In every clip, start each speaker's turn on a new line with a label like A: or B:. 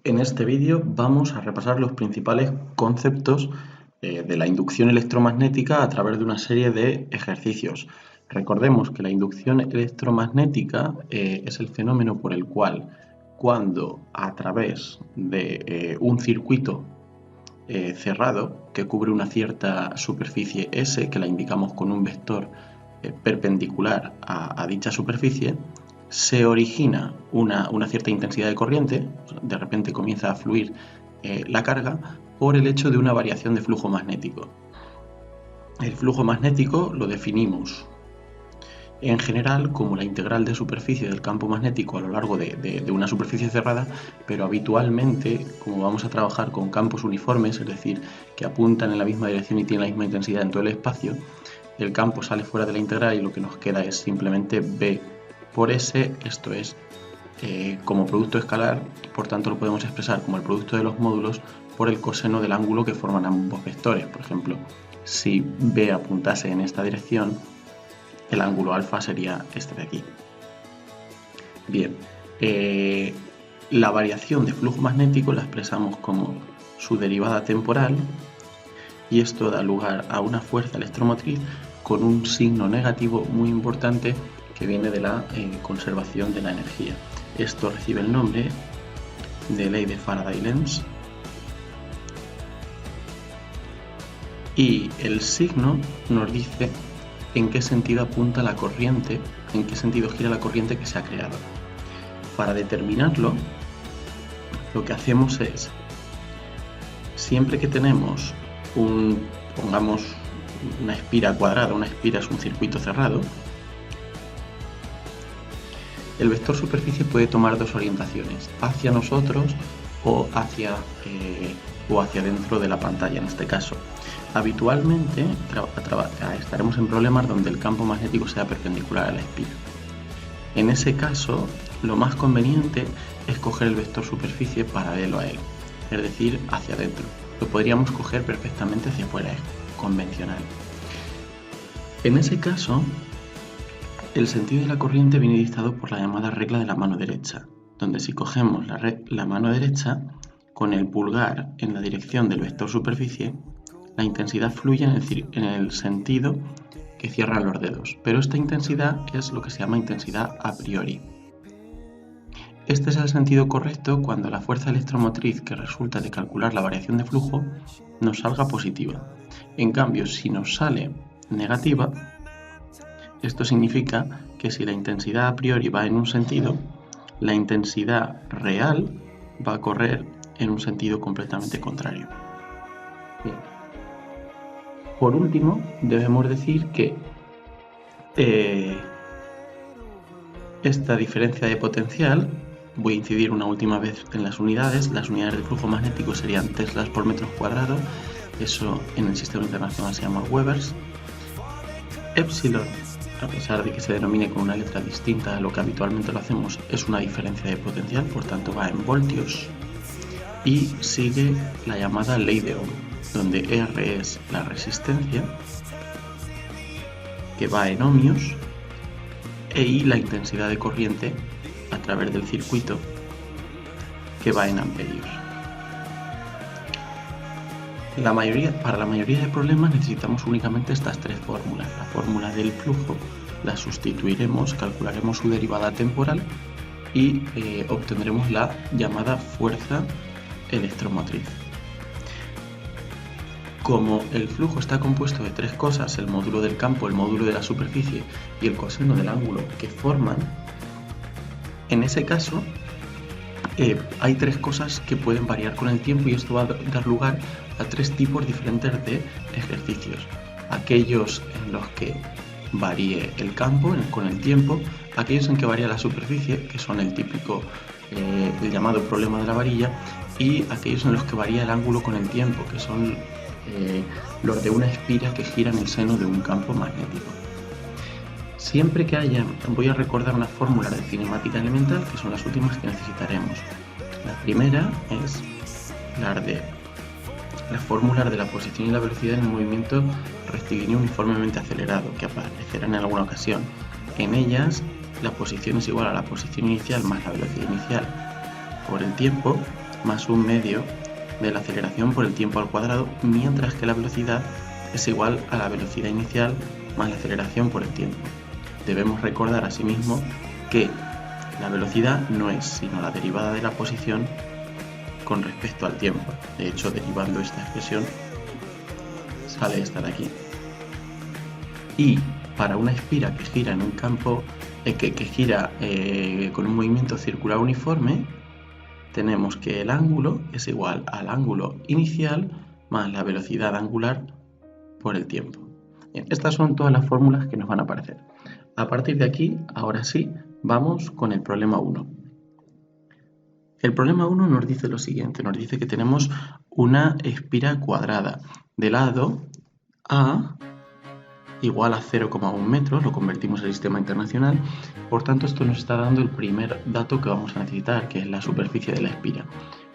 A: En este vídeo vamos a repasar los principales conceptos de la inducción electromagnética a través de una serie de ejercicios. Recordemos que la inducción electromagnética es el fenómeno por el cual cuando a través de un circuito cerrado que cubre una cierta superficie S, que la indicamos con un vector perpendicular a dicha superficie, se origina una cierta intensidad de corriente, de repente comienza a fluir la carga por el hecho de una variación de flujo magnético. El flujo magnético lo definimos en general como la integral de superficie del campo magnético a lo largo de una superficie cerrada, pero habitualmente, como vamos a trabajar con campos uniformes, es decir, que apuntan en la misma dirección y tienen la misma intensidad en todo el espacio, el campo sale fuera de la integral y lo que nos queda es simplemente B por S, esto es como producto escalar, por tanto lo podemos expresar como el producto de los módulos por el coseno del ángulo que forman ambos vectores. Por ejemplo, si B apuntase en esta dirección, el ángulo alfa sería este de aquí. Bien, la variación de flujo magnético la expresamos como su derivada temporal y esto da lugar a una fuerza electromotriz con un signo negativo muy importante que viene de la conservación de la energía. Esto recibe el nombre de ley de Faraday-Lenz y el signo nos dice en qué sentido apunta la corriente, en qué sentido gira la corriente que se ha creado. Para determinarlo, lo que hacemos es, siempre que tenemos pongamos una espira cuadrada, una espira es un circuito cerrado, el vector superficie puede tomar dos orientaciones, hacia nosotros o hacia dentro de la pantalla en este caso. Habitualmente estaremos en problemas donde el campo magnético sea perpendicular a la espira. En ese caso, lo más conveniente es coger el vector superficie paralelo a él, es decir, hacia adentro. Lo podríamos coger perfectamente hacia afuera, es convencional. En ese caso, el sentido de la corriente viene dictado por la llamada regla de la mano derecha, donde si cogemos la mano derecha, con el pulgar en la dirección del vector superficie, la intensidad fluye en el sentido que cierran los dedos, pero esta intensidad es lo que se llama intensidad a priori. Este es el sentido correcto cuando la fuerza electromotriz que resulta de calcular la variación de flujo nos salga positiva. En cambio, si nos sale negativa, esto significa que si la intensidad a priori va en un sentido, la intensidad real va a correr en un sentido completamente contrario. Bien. Por último, debemos decir que esta diferencia de potencial, voy a incidir una última vez en las unidades de flujo magnético serían teslas por metros cuadrados, eso en el sistema internacional se llama Webers. Epsilon, a pesar de que se denomine con una letra distinta a lo que habitualmente lo hacemos, es una diferencia de potencial, por tanto va en voltios y sigue la llamada ley de Ohm, donde R es la resistencia que va en ohmios e I la intensidad de corriente a través del circuito que va en amperios. Para la mayoría de problemas necesitamos únicamente estas tres fórmulas. La fórmula del flujo la sustituiremos, calcularemos su derivada temporal y obtendremos la llamada fuerza electromotriz. Como el flujo está compuesto de tres cosas, el módulo del campo, el módulo de la superficie y el coseno del ángulo que forman, en ese caso hay tres cosas que pueden variar con el tiempo y esto va a dar lugar a tres tipos diferentes de ejercicios. Aquellos en los que varíe el campo con el tiempo, aquellos en que varía la superficie, que son el típico, el llamado problema de la varilla, y aquellos en los que varía el ángulo con el tiempo, que son los de una espira que gira en el seno de un campo magnético. Siempre que haya, voy a recordar unas fórmulas de cinemática elemental que son las últimas que necesitaremos. La primera es las fórmulas de la posición y la velocidad en un movimiento rectilíneo uniformemente acelerado, que aparecerán en alguna ocasión. En ellas, la posición es igual a la posición inicial más la velocidad inicial por el tiempo, más 1/2 de la aceleración por el tiempo al cuadrado, mientras que la velocidad es igual a la velocidad inicial más la aceleración por el tiempo. Debemos recordar asimismo que la velocidad no es sino la derivada de la posición con respecto al tiempo. De hecho, derivando esta expresión sale esta de aquí. Y para una espira que gira en un campo que gira con un movimiento circular uniforme, tenemos que el ángulo es igual al ángulo inicial más la velocidad angular por el tiempo. Bien, estas son todas las fórmulas que nos van a aparecer. A partir de aquí, ahora sí, vamos con el problema 1. El problema 1 nos dice lo siguiente, nos dice que tenemos una espira cuadrada de lado A igual a 0,1 metros, lo convertimos al sistema internacional, por tanto esto nos está dando el primer dato que vamos a necesitar, que es la superficie de la espira.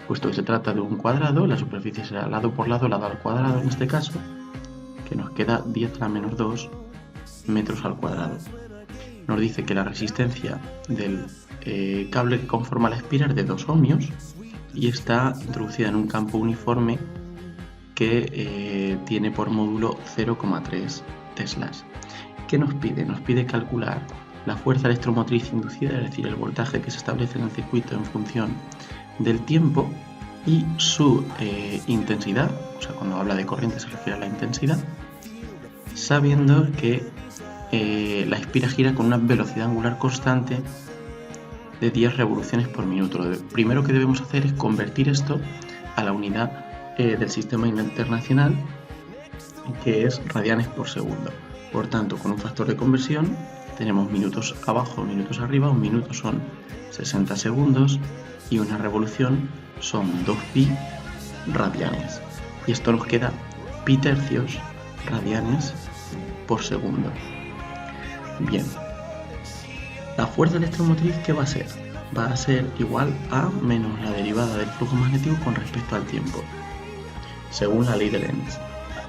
A: Puesto que se trata de un cuadrado, la superficie será lado por lado, lado al cuadrado en este caso, que nos queda 10 a la menos 2 metros al cuadrado. Nos dice que la resistencia del cable que conforma la espira es de 2 ohmios y está introducida en un campo uniforme que tiene por módulo 0,3 teslas. ¿Qué nos pide? Nos pide calcular la fuerza electromotriz inducida, es decir, el voltaje que se establece en el circuito en función del tiempo, y su intensidad, o sea, cuando habla de corriente se refiere a la intensidad, sabiendo que la espira gira con una velocidad angular constante de 10 revoluciones por minuto. Lo primero que debemos hacer es convertir esto a la unidad del sistema internacional, que es radianes por segundo. Por tanto, con un factor de conversión tenemos minutos abajo, minutos arriba. Un minuto son 60 segundos y una revolución son 2pi radianes. Y esto nos queda pi tercios radianes por segundo. Bien, la fuerza electromotriz, ¿qué va a ser? Va a ser igual a menos la derivada del flujo magnético con respecto al tiempo, según la ley de Lenz.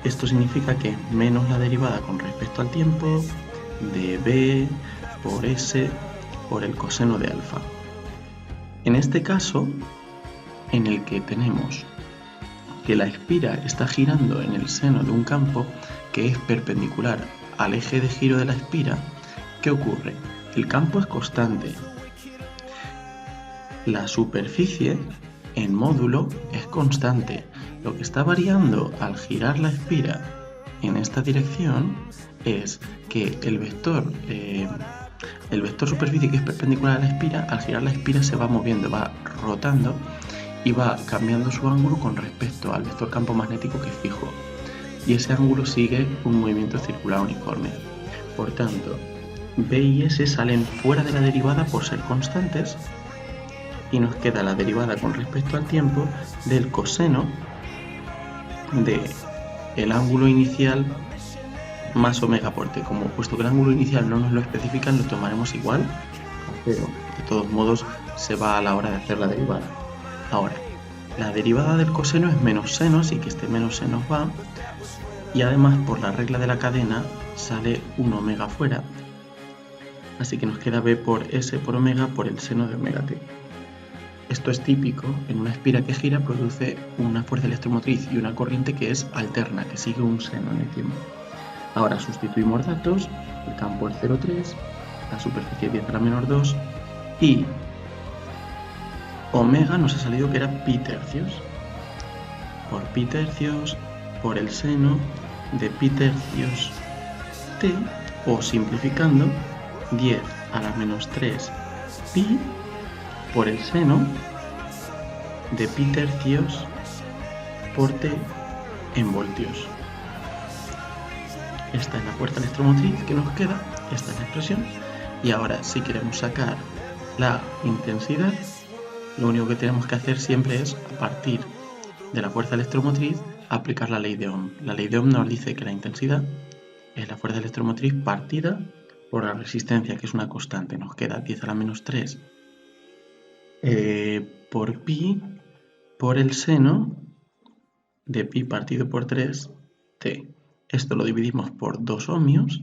A: Esto significa que menos la derivada con respecto al tiempo de b por s por el coseno de alfa. En este caso, en el que tenemos que la espira está girando en el seno de un campo que es perpendicular al eje de giro de la espira, ¿qué ocurre? El campo es constante. La superficie en módulo es constante. Lo que está variando al girar la espira en esta dirección es que el vector superficie que es perpendicular a la espira, al girar la espira se va moviendo, va rotando y va cambiando su ángulo con respecto al vector campo magnético que es fijo. Y ese ángulo sigue un movimiento circular uniforme. Por tanto, B y S salen fuera de la derivada por ser constantes y nos queda la derivada con respecto al tiempo del coseno de el ángulo inicial más omega por t. Como puesto que el ángulo inicial no nos lo especifican, lo tomaremos igual, pero de todos modos se va a la hora de hacer la derivada. Ahora, la derivada del coseno es menos seno, así que este menos se nos va, y además por la regla de la cadena sale un omega fuera, así que nos queda b por s por omega por el seno de omega t. Esto es típico, en una espira que gira produce una fuerza electromotriz y una corriente que es alterna, que sigue un seno en el tiempo. Ahora sustituimos datos, el campo es 0,3, la superficie 10 a la menor 2 y omega nos ha salido que era pi tercios. Por pi tercios por el seno de pi tercios t, o simplificando, 10 a la menos 3 pi por el seno de pi tercios por t en voltios. Esta es la fuerza electromotriz que nos queda, esta es la expresión, y ahora si queremos sacar la intensidad, lo único que tenemos que hacer siempre es, a partir de la fuerza electromotriz, aplicar la ley de Ohm. La ley de Ohm nos dice que la intensidad es la fuerza electromotriz partida por la resistencia, que es una constante. Nos queda 10 a la menos 3 por pi por el seno de pi partido por 3 t. Esto lo dividimos por 2 ohmios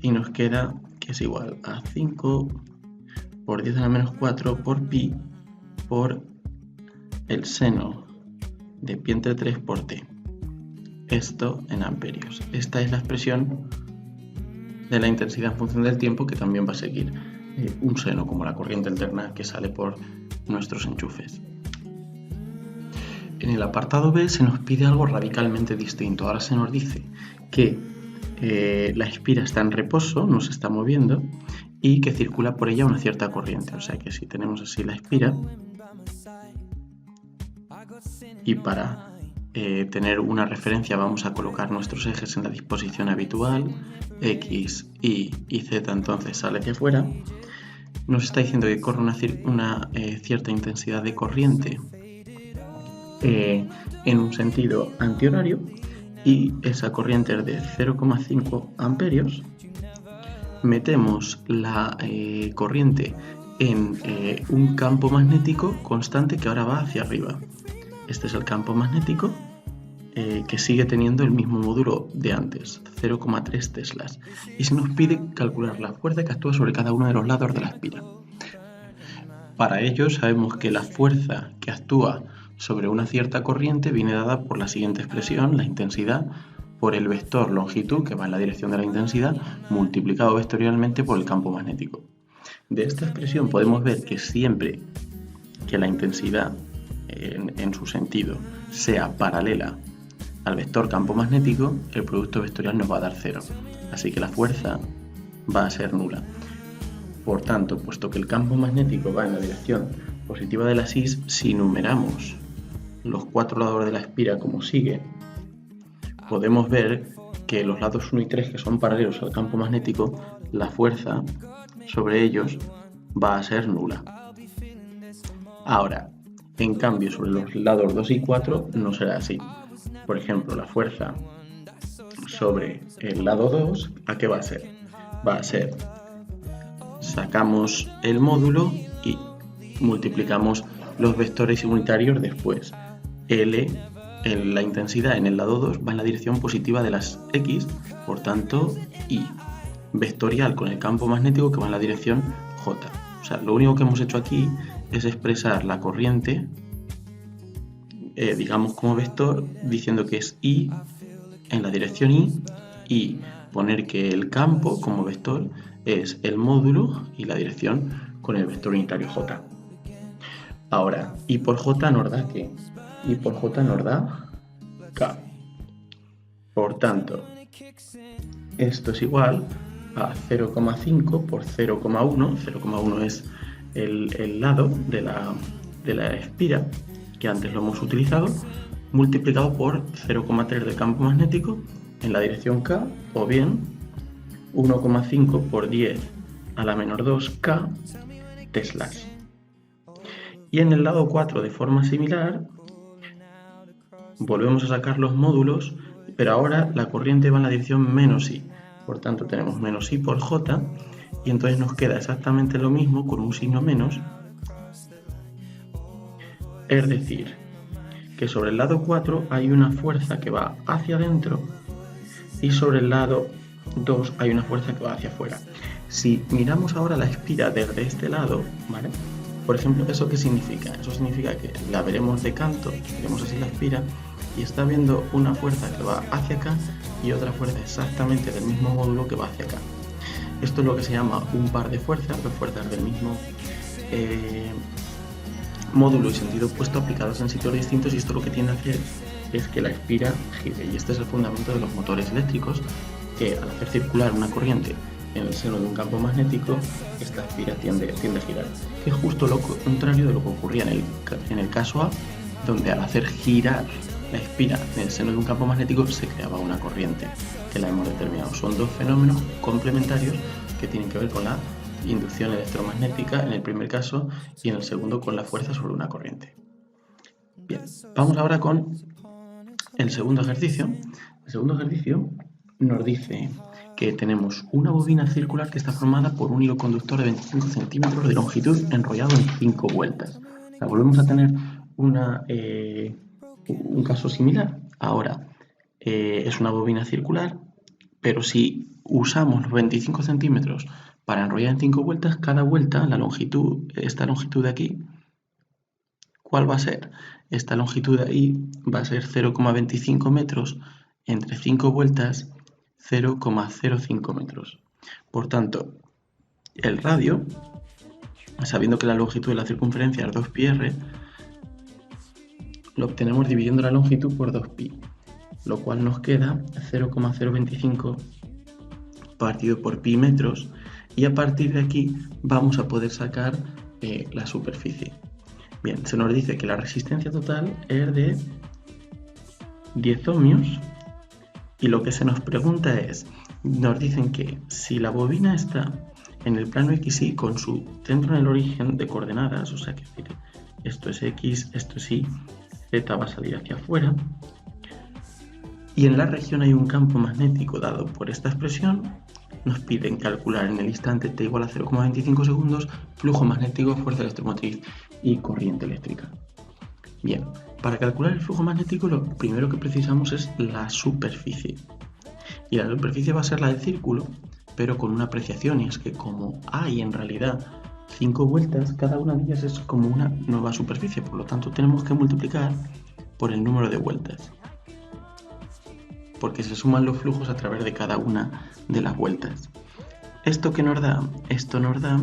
A: y nos queda que es igual a 5 por 10 a la menos 4 por pi por el seno de pi entre 3 por t. Esto en amperios. Esta es la expresión de la intensidad en función del tiempo que también va a seguir un seno, como la corriente alterna que sale por nuestros enchufes. En el apartado B se nos pide algo radicalmente distinto. Ahora se nos dice que la espira está en reposo, no se está moviendo, y que circula por ella una cierta corriente. O sea que si tenemos así la espira, y para tener una referencia vamos a colocar nuestros ejes en la disposición habitual, X, Y y Z entonces sale hacia afuera, nos está diciendo que corre una cierta intensidad de corriente en un sentido antihorario, y esa corriente es de 0,5 amperios. Metemos la corriente en un campo magnético constante que ahora va hacia arriba. Este es el campo magnético que sigue teniendo el mismo módulo de antes, 0,3 teslas. Y se nos pide calcular la fuerza que actúa sobre cada uno de los lados de la espira. Para ello sabemos que la fuerza que actúa sobre una cierta corriente viene dada por la siguiente expresión, la intensidad por el vector longitud, que va en la dirección de la intensidad, multiplicado vectorialmente por el campo magnético. De esta expresión podemos ver que siempre que la intensidad en su sentido sea paralela al vector campo magnético, el producto vectorial nos va a dar 0. Así que la fuerza va a ser nula. Por tanto, puesto que el campo magnético va en la dirección positiva de la X, si numeramos los 4 lados de la espira como sigue, podemos ver que los lados 1 y 3, que son paralelos al campo magnético, la fuerza sobre ellos va a ser nula. Ahora, en cambio, sobre los lados 2 y 4 no será así. Por ejemplo, la fuerza sobre el lado 2, ¿a qué va a ser? Va a ser, sacamos el módulo y multiplicamos los vectores unitarios después. L, la intensidad en el lado 2 va en la dirección positiva de las X, por tanto, Y, vectorial con el campo magnético que va en la dirección J. O sea, lo único que hemos hecho aquí es expresar la corriente, digamos como vector, diciendo que es I en la dirección Y, y poner que el campo como vector es el módulo y la dirección con el vector unitario J. Ahora, I por J nos da ¿qué? I por J nos da K. Por tanto, esto es igual a 0,5 por 0,1. 0,1 es el lado de la espira, que antes lo hemos utilizado, multiplicado por 0,3 del campo magnético en la dirección K, o bien 1,5 por 10 a la menor 2K teslas. Y en el lado 4, de forma similar, volvemos a sacar los módulos, pero ahora la corriente va en la dirección menos I. Por tanto, tenemos menos I por J, y entonces nos queda exactamente lo mismo con un signo menos. Es decir, que sobre el lado 4 hay una fuerza que va hacia adentro y sobre el lado 2 hay una fuerza que va hacia afuera. Si miramos ahora la espira desde este lado, ¿vale? Por ejemplo, ¿eso qué significa? Eso significa que la veremos de canto, veremos así la espira, y está viendo una fuerza que va hacia acá y otra fuerza exactamente del mismo módulo que va hacia acá. Esto es lo que se llama un par de fuerzas, dos fuerzas del mismo módulo y sentido opuesto aplicados en sitios distintos, y esto lo que tiende a hacer es que la espira gire, y este es el fundamento de los motores eléctricos, que al hacer circular una corriente en el seno de un campo magnético, esta espira tiende a girar, que es justo lo contrario de lo que ocurría en el caso A, donde al hacer girar la espira en el seno de un campo magnético se creaba una corriente, que la hemos determinado. Son dos fenómenos complementarios que tienen que ver con la inducción electromagnética en el primer caso y en el segundo con la fuerza sobre una corriente. Bien, vamos ahora con el segundo ejercicio. El segundo ejercicio nos dice que tenemos una bobina circular que está formada por un hilo conductor de 25 centímetros de longitud enrollado en 5 vueltas. O sea, volvemos a tener un caso similar. Ahora es una bobina circular, pero si usamos los 25 centímetros para enrollar en 5 vueltas, cada vuelta, esta longitud de aquí, ¿Cuál va a ser? Esta longitud de ahí va a ser 0,25 metros entre 5 vueltas, 0,05 metros. Por tanto, el radio, sabiendo que la longitud de la circunferencia es 2πr, lo obtenemos dividiendo la longitud por 2pi, lo cual nos queda 0,025 partido por pi metros, y a partir de aquí vamos a poder sacar la superficie. Bien, se nos dice que la resistencia total es de 10 ohmios, y lo que se nos pregunta es, nos dicen que si la bobina está en el plano XY con su centro en el origen de coordenadas, o sea que esto es X, esto es Y, Z va a salir hacia afuera, y en la región hay un campo magnético dado por esta expresión, nos piden calcular en el instante t igual a 0,25 segundos flujo magnético, fuerza electromotriz y corriente eléctrica. Bien, para calcular el flujo magnético lo primero que precisamos es la superficie. Y la superficie va a ser la del círculo, pero con una apreciación, y es que como hay en realidad 5 vueltas, cada una de ellas es como una nueva superficie, por lo tanto tenemos que multiplicar por el número de vueltas, porque se suman los flujos a través de cada una de las vueltas. ¿Esto qué nos da? Esto nos da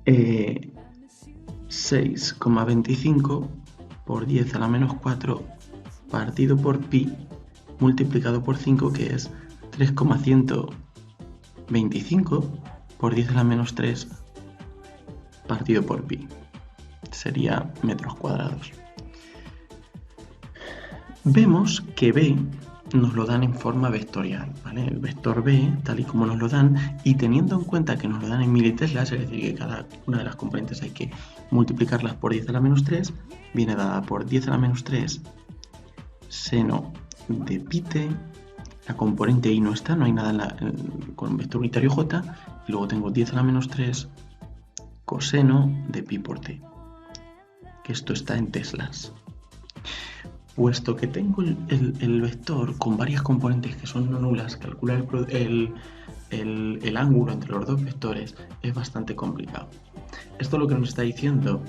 A: 6,25 por 10 a la menos 4 partido por pi multiplicado por 5, que es 3,125 por 10 a la menos 3 partido por pi. Sería metros cuadrados. Vemos que B nos lo dan en forma vectorial, ¿vale? El vector B, tal y como nos lo dan, y teniendo en cuenta que nos lo dan en militeslas, es decir, que cada una de las componentes hay que multiplicarlas por 10 a la menos 3, viene dada por 10 a la menos 3 seno de pi t, la componente I no está, no hay nada con vector unitario j, y luego tengo 10 a la menos 3 coseno de pi por t, que esto está en teslas. Puesto que tengo el vector con varias componentes que son no nulas, calcular el ángulo entre los dos vectores es bastante complicado. Esto lo que nos está diciendo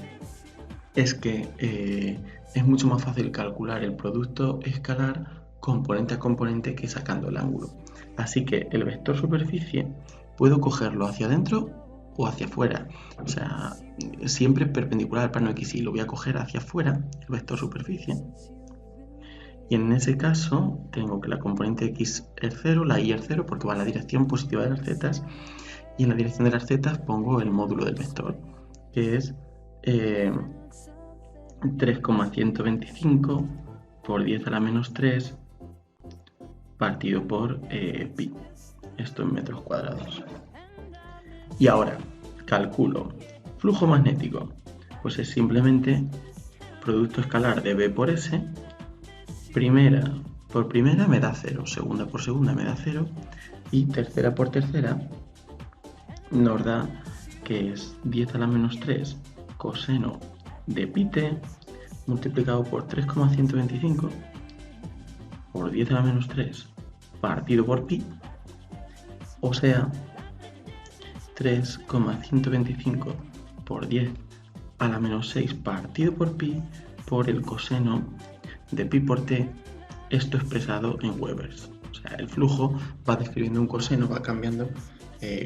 A: es que es mucho más fácil calcular el producto escalar componente a componente que sacando el ángulo. Así que el vector superficie puedo cogerlo hacia adentro o hacia afuera. O sea, siempre perpendicular al plano XY, lo voy a coger hacia afuera, el vector superficie. Y en ese caso tengo que la componente X es 0, la Y es 0 porque va en la dirección positiva de las z, y en la dirección de las z pongo el módulo del vector, que es 3,125 por 10 a la menos 3 partido por pi. Esto en metros cuadrados. Y ahora calculo flujo magnético. Pues es simplemente producto escalar de B por S. Primera por primera me da 0, segunda por segunda me da 0, y tercera por tercera nos da que es 10 a la menos 3 coseno de pi t multiplicado por 3,125 por 10 a la menos 3 partido por pi, o sea 3,125 por 10 a la menos 6 partido por pi por el coseno de pi por t, esto expresado en Webers. O sea, el flujo va describiendo un coseno, va cambiando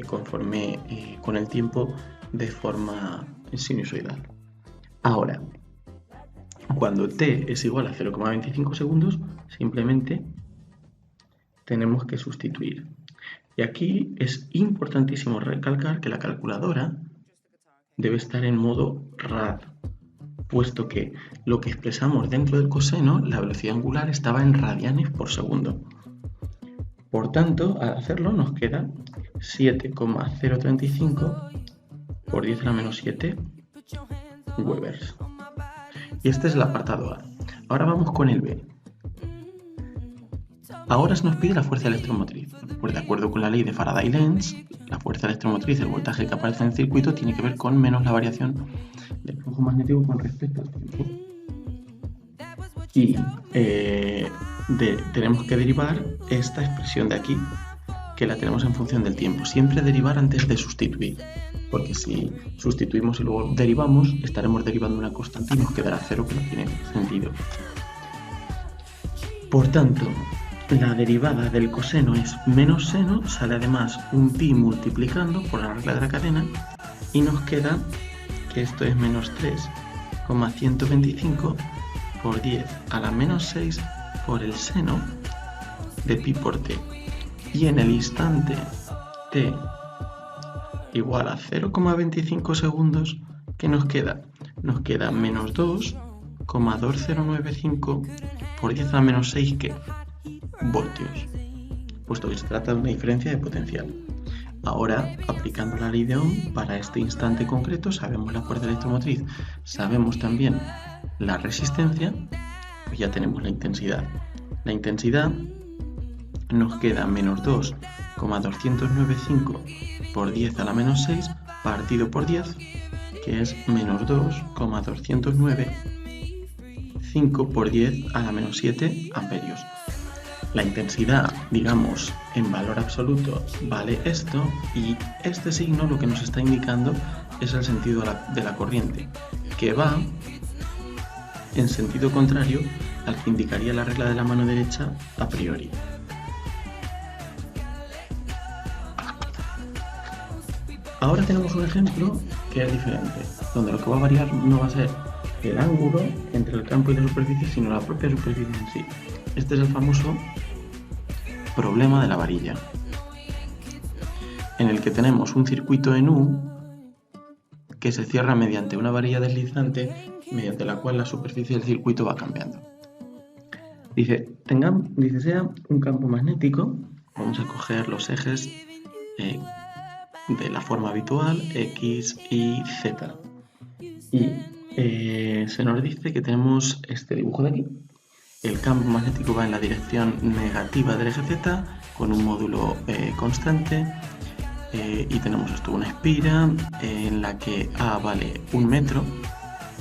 A: conforme con el tiempo de forma sinusoidal. Ahora, cuando t es igual a 0,25 segundos, simplemente tenemos que sustituir. Y aquí es importantísimo recalcar que la calculadora debe estar en modo rad, puesto que lo que expresamos dentro del coseno, la velocidad angular, estaba en radianes por segundo. Por tanto, al hacerlo nos queda 7,035 por 10 a la menos 7 Webers. Y este es el apartado A. Ahora vamos con el B. Ahora se nos pide la fuerza electromotriz. Pues de acuerdo con la ley de Faraday-Lenz, la fuerza electromotriz, el voltaje que aparece en el circuito, tiene que ver con menos la variación del flujo magnético con respecto al tiempo. Y tenemos que derivar esta expresión de aquí, que la tenemos en función del tiempo. Siempre derivar antes de sustituir, porque si sustituimos y luego derivamos, estaremos derivando una constante y nos quedará 0, que no tiene sentido. Por tanto, la derivada del coseno es menos seno, sale además un pi multiplicando por la regla de la cadena y nos queda que esto es menos 3,125 por 10 a la menos 6 por el seno de pi por t. Y en el instante t igual a 0,25 segundos, ¿qué nos queda? Nos queda menos 2,2095 por 10 a la menos 6, ¿qué? Voltios, puesto que se trata de una diferencia de potencial. Ahora, aplicando la ley de Ohm, para este instante concreto sabemos la fuerza electromotriz, sabemos también la resistencia, pues ya tenemos la intensidad. La intensidad nos queda menos 2,295 por 10 a la menos 6 partido por 10, que es menos 2,295 por 10 a la menos 7 amperios. La intensidad, digamos, en valor absoluto vale esto, y este signo lo que nos está indicando es el sentido de la corriente, que va en sentido contrario al que indicaría la regla de la mano derecha a priori. Ahora tenemos un ejemplo que es diferente, donde lo que va a variar no va a ser el ángulo entre el campo y la superficie, sino la propia superficie en sí. Este es el famoso problema de la varilla, en el que tenemos un circuito en U que se cierra mediante una varilla deslizante, mediante la cual la superficie del circuito va cambiando. Dice, sea un campo magnético, vamos a coger los ejes de la forma habitual, X, Y, Z. Y se nos dice que tenemos este dibujo de aquí. El campo magnético va en la dirección negativa del eje Z con un módulo constante, y tenemos esto, una espira en la que A vale 1 metro,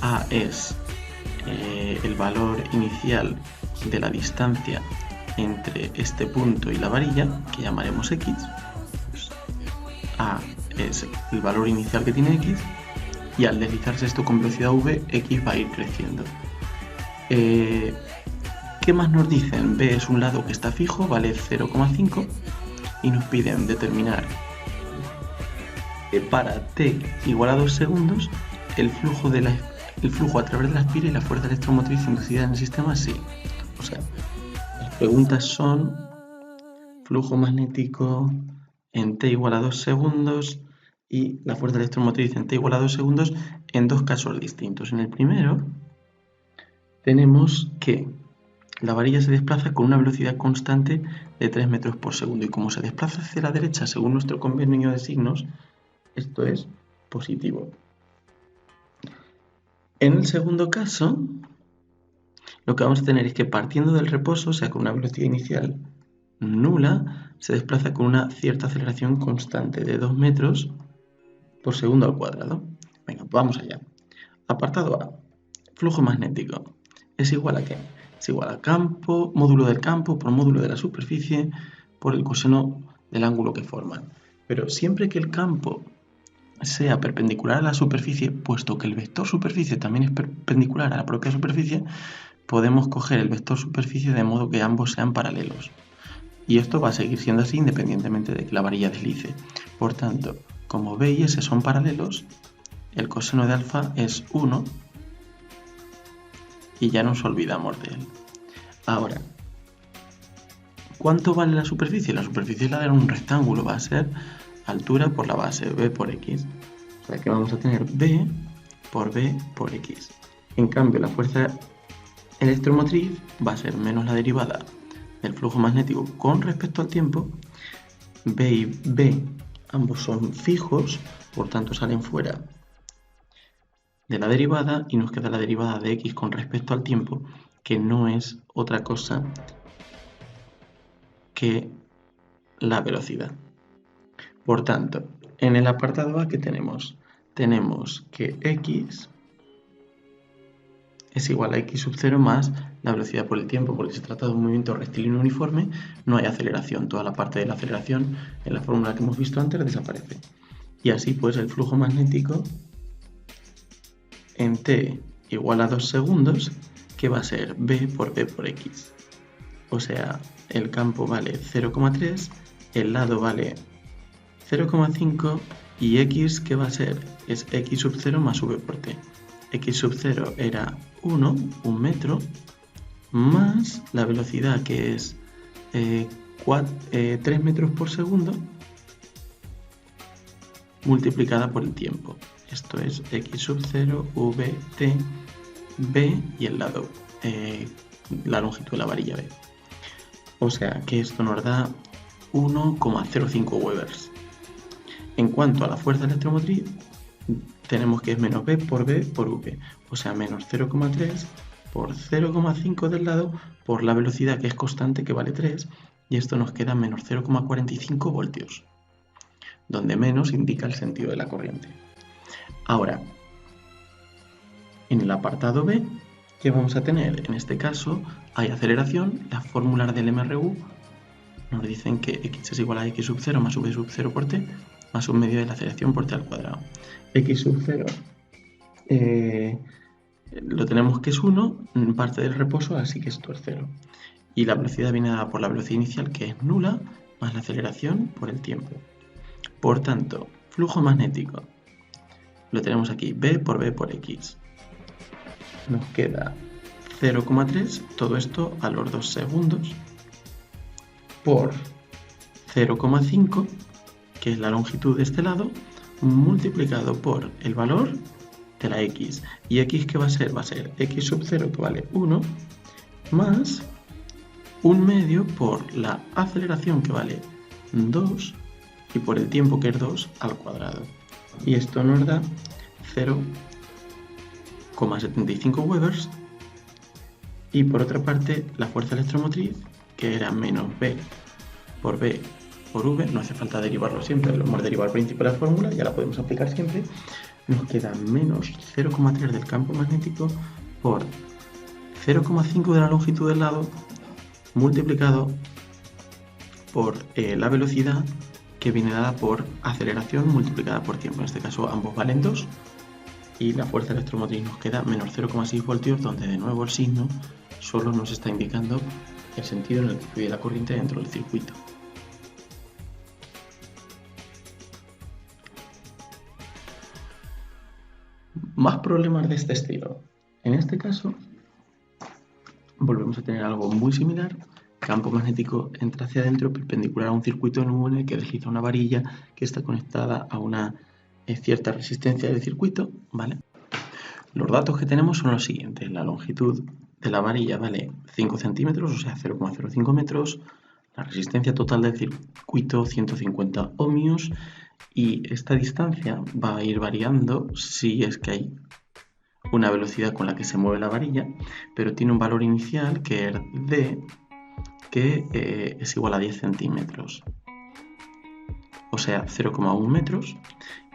A: A es el valor inicial de la distancia entre este punto y la varilla, que llamaremos X. Pues A es el valor inicial que tiene X, y al deslizarse esto con velocidad v, X va a ir creciendo. ¿Qué más nos dicen? B es un lado que está fijo, vale 0,5, y nos piden determinar para t igual a 2 segundos el flujo a través de la espira y la fuerza electromotriz inducida en el sistema, sí. O sea, las preguntas son flujo magnético en t igual a 2 segundos y la fuerza electromotriz en t igual a 2 segundos en dos casos distintos. En el primero tenemos que la varilla se desplaza con una velocidad constante de 3 metros por segundo, y como se desplaza hacia la derecha según nuestro convenio de signos, esto es positivo. En el segundo caso, lo que vamos a tener es que partiendo del reposo, o sea, con una velocidad inicial nula, se desplaza con una cierta aceleración constante de 2 metros por segundo al cuadrado. Venga, vamos allá. Apartado A. Flujo magnético. ¿Es igual a qué? Es igual al campo, módulo del campo por módulo de la superficie por el coseno del ángulo que forman. Pero siempre que el campo sea perpendicular a la superficie, puesto que el vector superficie también es perpendicular a la propia superficie, podemos coger el vector superficie de modo que ambos sean paralelos. Y esto va a seguir siendo así independientemente de que la varilla deslice. Por tanto, como B y S son paralelos, el coseno de alfa es 1 y ya nos olvidamos de él. Ahora, ¿cuánto vale la superficie? La superficie la de un rectángulo, va a ser altura por la base, B por X. O sea que vamos a tener B por X. En cambio, la fuerza electromotriz va a ser menos la derivada del flujo magnético con respecto al tiempo. B y B ambos son fijos, por tanto salen fuera de la derivada y nos queda la derivada de X con respecto al tiempo, que no es otra cosa que la velocidad. Por tanto, en el apartado A, ¿qué tenemos? Tenemos que X es igual a X sub 0 más la velocidad por el tiempo, porque se trata de un movimiento rectilíneo uniforme, no hay aceleración, toda la parte de la aceleración en la fórmula que hemos visto antes desaparece. Y así pues el flujo magnético en t igual a 2 segundos, que va a ser b por x. O sea, el campo vale 0,3, el lado vale 0,5 y x, ¿qué va a ser? Es x sub 0 más v por t. X sub 0 era 1 metro, más la velocidad, que es 3 metros por segundo, multiplicada por el tiempo. Esto es x sub 0, v, t, b y el lado, la longitud de la varilla b. O sea que esto nos da 1,05 Webers. En cuanto a la fuerza electromotriz, tenemos que es menos b por v, o sea menos 0,3 por 0,5 del lado por la velocidad, que es constante, que vale 3, y esto nos queda menos 0,45 voltios, donde menos indica el sentido de la corriente. Ahora, en el apartado B, ¿qué vamos a tener? En este caso hay aceleración. Las fórmulas del MRU nos dicen que x es igual a x sub 0 más v sub 0 por t, más un medio de la aceleración por t al cuadrado. X sub 0 lo tenemos que es 1, parte del reposo, así que esto es 0. Y la velocidad viene dada por la velocidad inicial, que es nula, más la aceleración por el tiempo. Por tanto, flujo magnético lo tenemos aquí, b por x. Nos queda 0,3, todo esto a los 2 segundos, por 0,5, que es la longitud de este lado, multiplicado por el valor de la x. ¿Y x qué va a ser? Va a ser x sub 0, que vale 1, más un medio por la aceleración, que vale 2, y por el tiempo, que es 2 al cuadrado. Y esto nos da 0,75 Webers. Y por otra parte, la fuerza electromotriz, que era menos b por v, no hace falta derivarlo siempre, lo hemos derivado al principio de la fórmula, ya la podemos aplicar siempre. Nos queda menos 0,3 del campo magnético por 0,5 de la longitud del lado, multiplicado por la velocidad, que viene dada por aceleración multiplicada por tiempo. En este caso ambos valen 2, y la fuerza electromotriz nos queda menos 0,6 voltios, donde de nuevo el signo solo nos está indicando el sentido en el que fluye la corriente dentro del circuito. Más problemas de este estilo. En este caso, volvemos a tener algo muy similar. Campo magnético entra hacia adentro perpendicular a un circuito en U que desliza una varilla que está conectada a una cierta resistencia del circuito, ¿vale? Los datos que tenemos son los siguientes. La longitud de la varilla vale 5 centímetros, o sea 0,05 metros. La resistencia total del circuito 150 ohmios, y esta distancia va a ir variando si es que hay una velocidad con la que se mueve la varilla, pero tiene un valor inicial, que es d, que es igual a 10 centímetros, o sea 0,1 metros,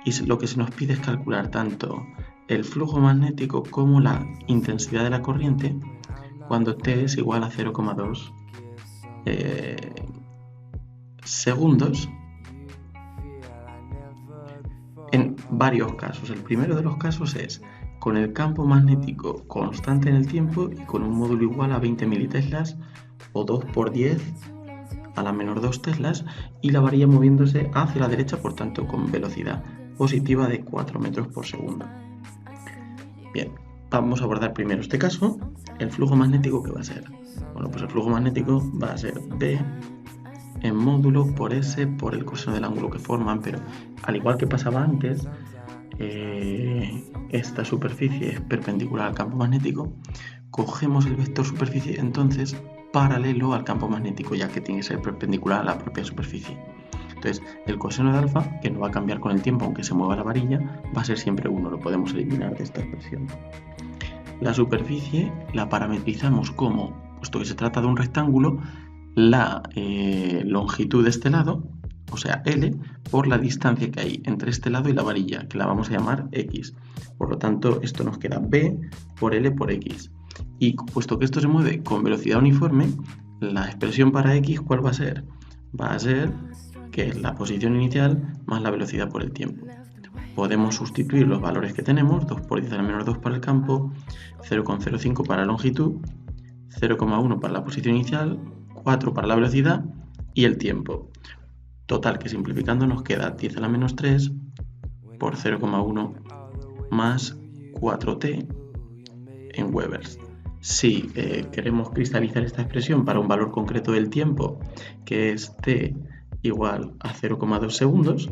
A: y lo que se nos pide es calcular tanto el flujo magnético como la intensidad de la corriente cuando t es igual a 0,2 segundos, en varios casos. El primero de los casos es con el campo magnético constante en el tiempo y con un módulo igual a 20 militeslas o 2 por 10 a la menor 2 teslas, y la varilla moviéndose hacia la derecha, por tanto con velocidad positiva de 4 metros por segundo. Bien, vamos a abordar primero este caso. El flujo magnético, ¿qué va a ser? Bueno, pues el flujo magnético va a ser B en módulo por S por el coseno del ángulo que forman, pero al igual que pasaba antes, esta superficie es perpendicular al campo magnético. Cogemos el vector superficie entonces paralelo al campo magnético, ya que tiene que ser perpendicular a la propia superficie. Entonces, el coseno de alfa, que no va a cambiar con el tiempo aunque se mueva la varilla, va a ser siempre 1, lo podemos eliminar de esta expresión. La superficie la parametrizamos como, puesto que se trata de un rectángulo, la longitud de este lado, o sea L, por la distancia que hay entre este lado y la varilla, que la vamos a llamar X. Por lo tanto, esto nos queda B por L por X. Y puesto que esto se mueve con velocidad uniforme, la expresión para X, ¿cuál va a ser? Va a ser que es la posición inicial más la velocidad por el tiempo. Podemos sustituir los valores que tenemos, 2 por 10 a la menor 2 para el campo, 0,05 para la longitud, 0,1 para la posición inicial, 4 para la velocidad y el tiempo. Total, que simplificando nos queda 10 a la menos 3 por 0,1 más 4t en Webers. Si queremos cristalizar esta expresión para un valor concreto del tiempo, que es t igual a 0,2 segundos,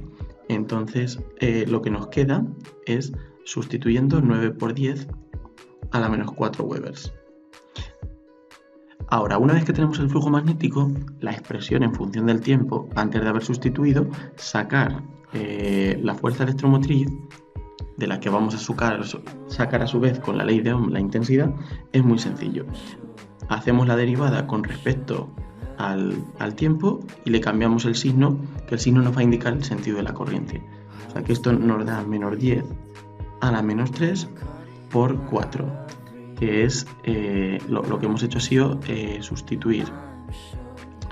A: entonces lo que nos queda es sustituyendo 9 por 10 a la menos 4 Webers. Ahora, una vez que tenemos el flujo magnético, la expresión en función del tiempo, antes de haber sustituido, sacar la fuerza electromotriz, de la que vamos a sacar a su vez con la ley de Ohm la intensidad, es muy sencillo. Hacemos la derivada con respecto al tiempo y le cambiamos el signo, que el signo nos va a indicar el sentido de la corriente. O sea que esto nos da menos 10 a la menos 3 por 4, que es lo que hemos hecho ha sido sustituir.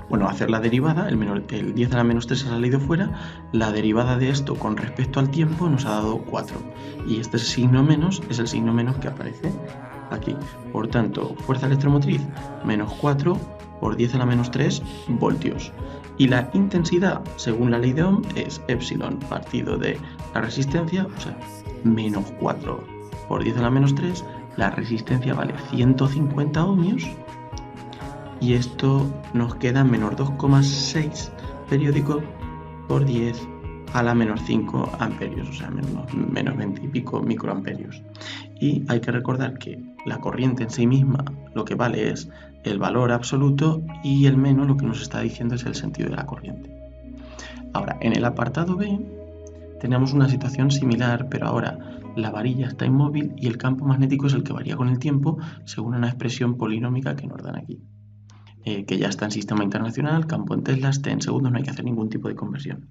A: Bueno, hacer la derivada, el 10 a la menos 3 ha salido fuera, la derivada de esto con respecto al tiempo nos ha dado 4. Y este signo menos es el signo menos que aparece aquí. Por tanto, fuerza electromotriz menos 4 por 10 a la menos 3 voltios. Y la intensidad, según la ley de Ohm, es epsilon partido de la resistencia, o sea, menos 4 por 10 a la menos 3, la resistencia vale 150 ohmios, y esto nos queda menos 2,6 periódico por 10 a la menos 5 amperios, o sea, menos 20 y pico microamperios. Y hay que recordar que la corriente en sí misma lo que vale es el valor absoluto y el menos lo que nos está diciendo es el sentido de la corriente. Ahora, en el apartado B tenemos una situación similar, pero ahora la varilla está inmóvil y el campo magnético es el que varía con el tiempo según una expresión polinómica que nos dan aquí. Que ya está en sistema internacional, campo en teslas, t en segundos, no hay que hacer ningún tipo de conversión.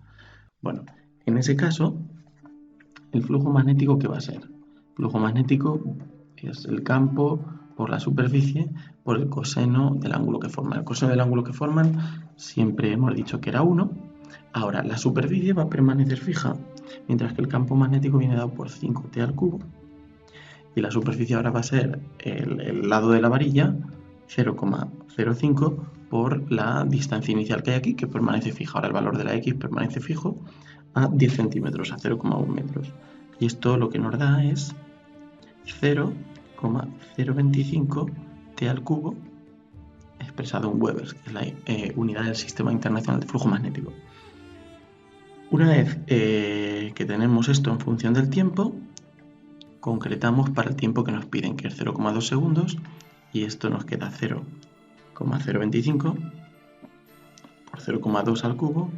A: Bueno, en ese caso, ¿el flujo magnético qué va a ser? El flujo magnético es el campo por la superficie por el coseno del ángulo que forman. El coseno del ángulo que forman siempre hemos dicho que era 1. Ahora, la superficie va a permanecer fija, mientras que el campo magnético viene dado por 5t al cubo. Y la superficie ahora va a ser el lado de la varilla, 0,05 por la distancia inicial que hay aquí, que permanece fija. Ahora el valor de la X permanece fijo a 10 centímetros, a 0,1 metros. Y esto lo que nos da es 0,025 t al cubo expresado en Webers, que es la unidad del Sistema Internacional de Flujo Magnético. Una vez que tenemos esto en función del tiempo, concretamos para el tiempo que nos piden, que es 0,2 segundos, y esto nos queda 0,025 por 0,2 al cubo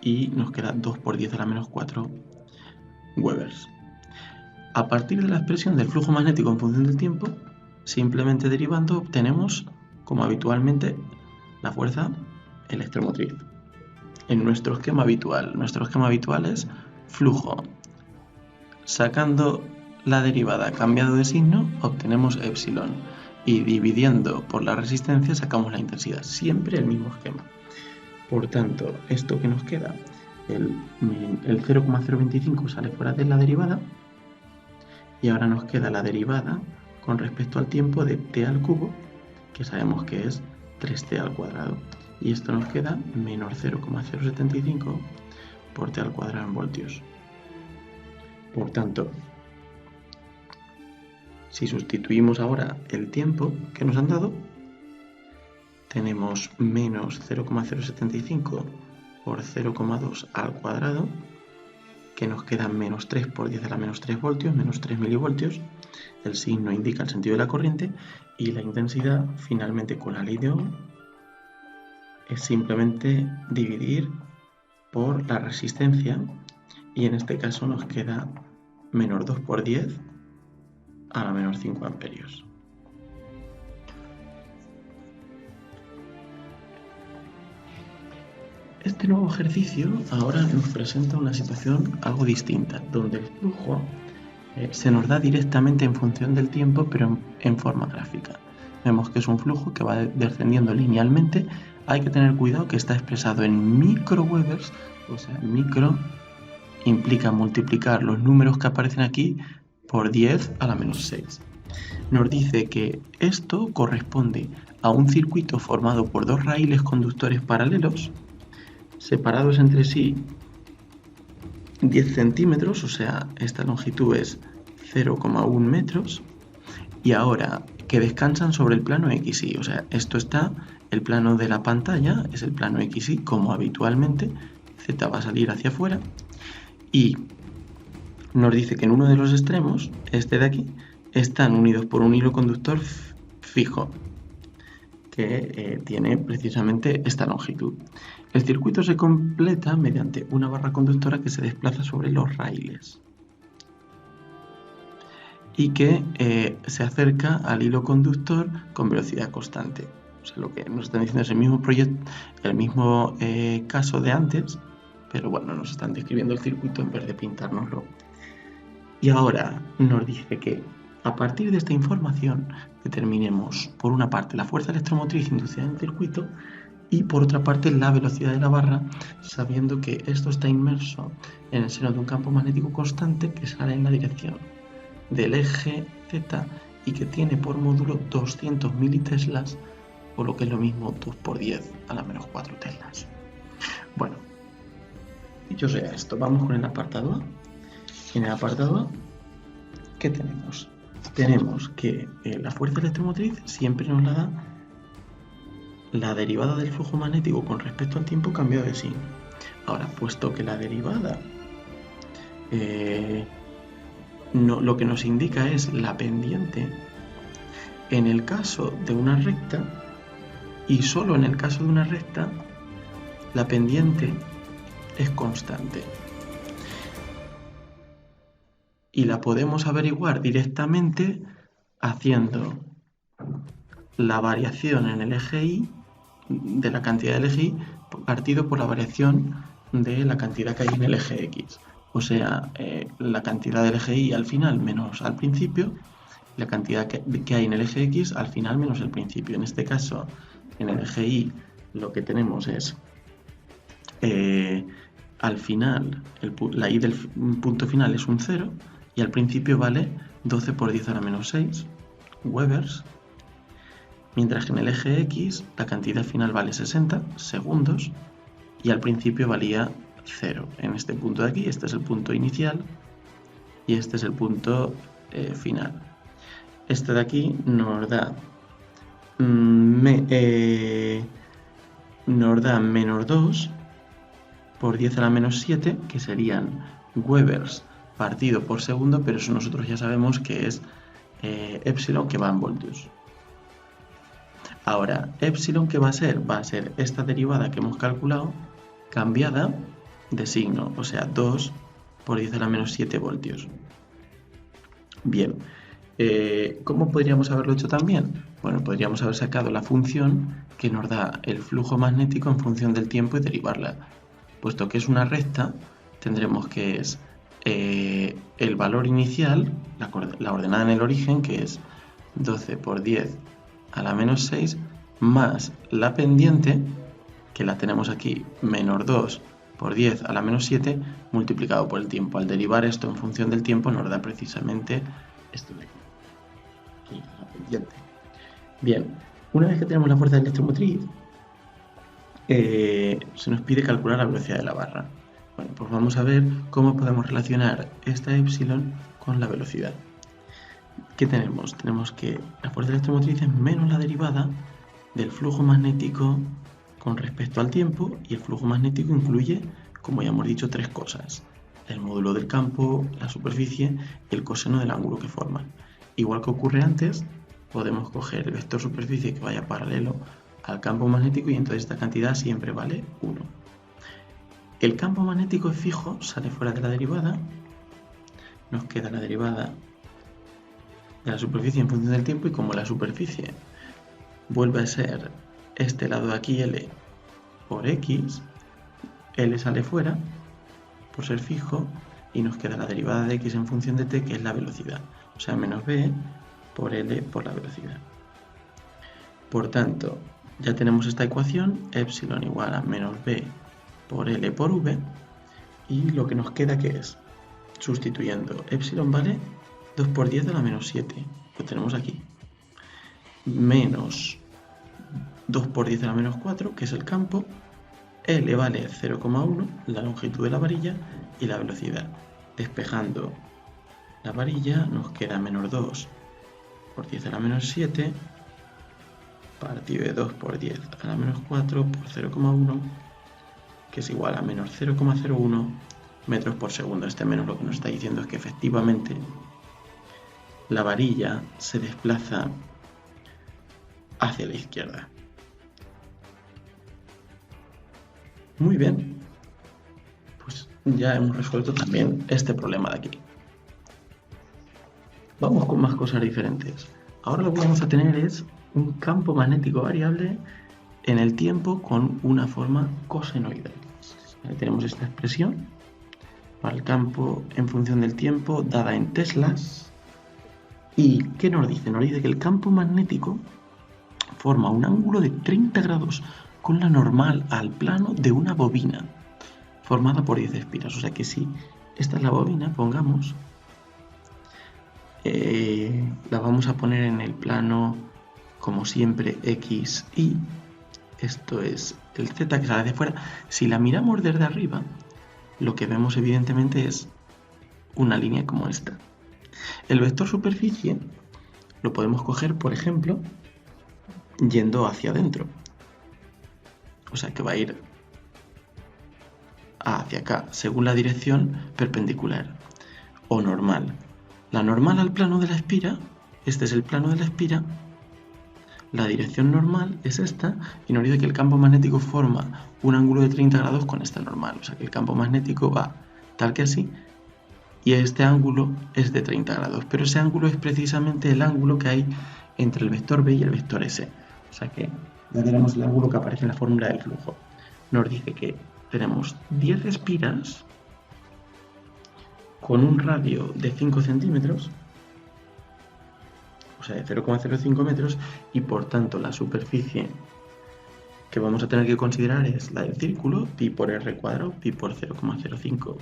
A: y nos queda 2 por 10 a la menos 4 Webers. A partir de la expresión del flujo magnético en función del tiempo, simplemente derivando obtenemos, como habitualmente, la fuerza electromotriz. En nuestro esquema habitual es flujo. Sacando la derivada cambiado de signo, obtenemos epsilon. Y dividiendo por la resistencia sacamos la intensidad. Siempre el mismo esquema. Por tanto, esto que nos queda, el 0,025 sale fuera de la derivada. Y ahora nos queda la derivada con respecto al tiempo de t al cubo, que sabemos que es 3t al cuadrado. Y esto nos queda menos 0,075 por t al cuadrado en voltios. Por tanto, si sustituimos ahora el tiempo que nos han dado, tenemos menos 0,075 por 0,2 al cuadrado, que nos queda menos 3 por 10 a la menos 3 voltios, menos 3 milivoltios. El signo indica el sentido de la corriente y la intensidad, finalmente con la ley de Ohm, es simplemente dividir por la resistencia y en este caso nos queda menos 2 por 10 a la menos 5 amperios. Este nuevo ejercicio ahora nos presenta una situación algo distinta, donde el flujo se nos da directamente en función del tiempo, pero en forma gráfica. Vemos que es un flujo que va descendiendo linealmente Hay que tener cuidado que está expresado en microwebers, o sea, micro implica multiplicar los números que aparecen aquí por 10 a la menos 6. Nos dice que esto corresponde a un circuito formado por dos raíles conductores paralelos, separados entre sí 10 centímetros, o sea, esta longitud es 0,1 metros, y ahora que descansan sobre el plano XY, o sea, esto está, el plano de la pantalla es el plano XY, como habitualmente, Z va a salir hacia afuera, y nos dice que en uno de los extremos, este de aquí, están unidos por un hilo conductor fijo, que tiene precisamente esta longitud. El circuito se completa mediante una barra conductora que se desplaza sobre los raíles y que se acerca al hilo conductor con velocidad constante. O sea, lo que nos están diciendo es el mismo caso de antes, pero bueno, nos están describiendo el circuito en vez de pintárnoslo. Y ahora nos dice que a partir de esta información determinemos por una parte la fuerza electromotriz inducida en el circuito y por otra parte la velocidad de la barra, sabiendo que esto está inmerso en el seno de un campo magnético constante que sale en la dirección del eje Z y que tiene por módulo 200 militeslas, o lo que es lo mismo 2 por 10 a la menos 4 teslas. Bueno, dicho sea esto, vamos con el apartado A. En el apartado A, ¿qué tenemos? Tenemos que la fuerza electromotriz siempre nos la da la derivada del flujo magnético con respecto al tiempo cambiado de signo. Ahora, puesto que la derivada lo que nos indica es la pendiente en el caso de una recta, y solo en el caso de una recta, la pendiente es constante. Y la podemos averiguar directamente haciendo la variación en el eje Y de la cantidad del eje Y partido por la variación de la cantidad que hay en el eje X. O sea, la cantidad del eje Y al final menos al principio, la cantidad que hay en el eje X al final menos el principio. En este caso, en el eje Y lo que tenemos es al final, la Y del punto final es un 0 y al principio vale 12 por 10 a la menos 6 webers, mientras que en el eje X la cantidad final vale 60 segundos y al principio valía 0. En este punto de aquí, este es el punto inicial y este es el punto final. Este de aquí nos da menos 2 por 10 a la menos 7, que serían webers partido por segundo, pero eso nosotros ya sabemos que es epsilon, que va en voltios. Ahora, epsilon, ¿qué va a ser? Va a ser esta derivada que hemos calculado cambiada de signo, o sea, 2 por 10 a la menos 7 voltios. Bien, ¿cómo podríamos haberlo hecho también? Bueno, podríamos haber sacado la función que nos da el flujo magnético en función del tiempo y derivarla. Puesto que es una recta, tendremos que es el valor inicial, la ordenada en el origen, que es 12 por 10 a la menos 6, más la pendiente, que la tenemos aquí, menos 2 por 10 a la menos 7, multiplicado por el tiempo. Al derivar esto en función del tiempo nos da precisamente esto de aquí, la pendiente. Bien, una vez que tenemos la fuerza electromotriz, se nos pide calcular la velocidad de la barra. Bueno, pues vamos a ver cómo podemos relacionar esta epsilon con la velocidad. ¿Qué tenemos? Tenemos que la fuerza electromotriz es menos la derivada del flujo magnético con respecto al tiempo, y el flujo magnético incluye, como ya hemos dicho, tres cosas: el módulo del campo, la superficie y el coseno del ángulo que forman. Igual que ocurre antes, podemos coger el vector superficie que vaya paralelo al campo magnético y entonces esta cantidad siempre vale 1. El campo magnético es fijo, sale fuera de la derivada, nos queda la derivada de la superficie en función del tiempo, y como la superficie vuelve a ser este lado de aquí, L por X, L sale fuera por ser fijo y nos queda la derivada de X en función de T, que es la velocidad, o sea, menos B por L por la velocidad. Por tanto, Ya tenemos esta ecuación, epsilon igual a menos b por L por V, y lo que nos queda que es, sustituyendo epsilon vale 2 por 10 a la menos 7, lo tenemos aquí, menos 2 por 10 a la menos 4, que es el campo, L vale 0,1, la longitud de la varilla, y la velocidad. Despejando la varilla nos queda menos 2 por 10 a la menos 7, partido de 2 por 10 a la menos 4 por 0,1, que es igual a menos 0,01 metros por segundo. Este menos lo que nos está diciendo es que efectivamente la varilla se desplaza hacia la izquierda. Muy bien, pues ya hemos resuelto también este problema de aquí. Vamos con más cosas diferentes. Ahora lo que vamos a tener es un campo magnético variable en el tiempo con una forma cosenoidal. Ahí tenemos esta expresión para el campo en función del tiempo dada en teslas. ¿Y qué nos dice? Nos dice que el campo magnético forma un ángulo de 30 grados con la normal al plano de una bobina formada por 10 espiras. O sea que si esta es la bobina, pongamos, la vamos a poner en el plano, como siempre, X, Y. Esto es el Z que sale de fuera. Si la miramos desde arriba, lo que vemos evidentemente es una línea como esta. El vector superficie lo podemos coger, por ejemplo, yendo hacia adentro. O sea que va a ir hacia acá, según la dirección perpendicular o normal. La normal al plano de la espira, este es el plano de la espira, la dirección normal es esta, y nos dice que el campo magnético forma un ángulo de 30 grados con esta normal. O sea que el campo magnético va tal que así, y este ángulo es de 30 grados, pero ese ángulo es precisamente el ángulo que hay entre el vector B y el vector S. O sea que ya tenemos el ángulo que aparece en la fórmula del flujo. Nos dice que tenemos 10 espiras con un radio de 5 centímetros, o sea de 0,05 metros, y por tanto la superficie que vamos a tener que considerar es la del círculo, pi por r cuadrado, pi por 0,05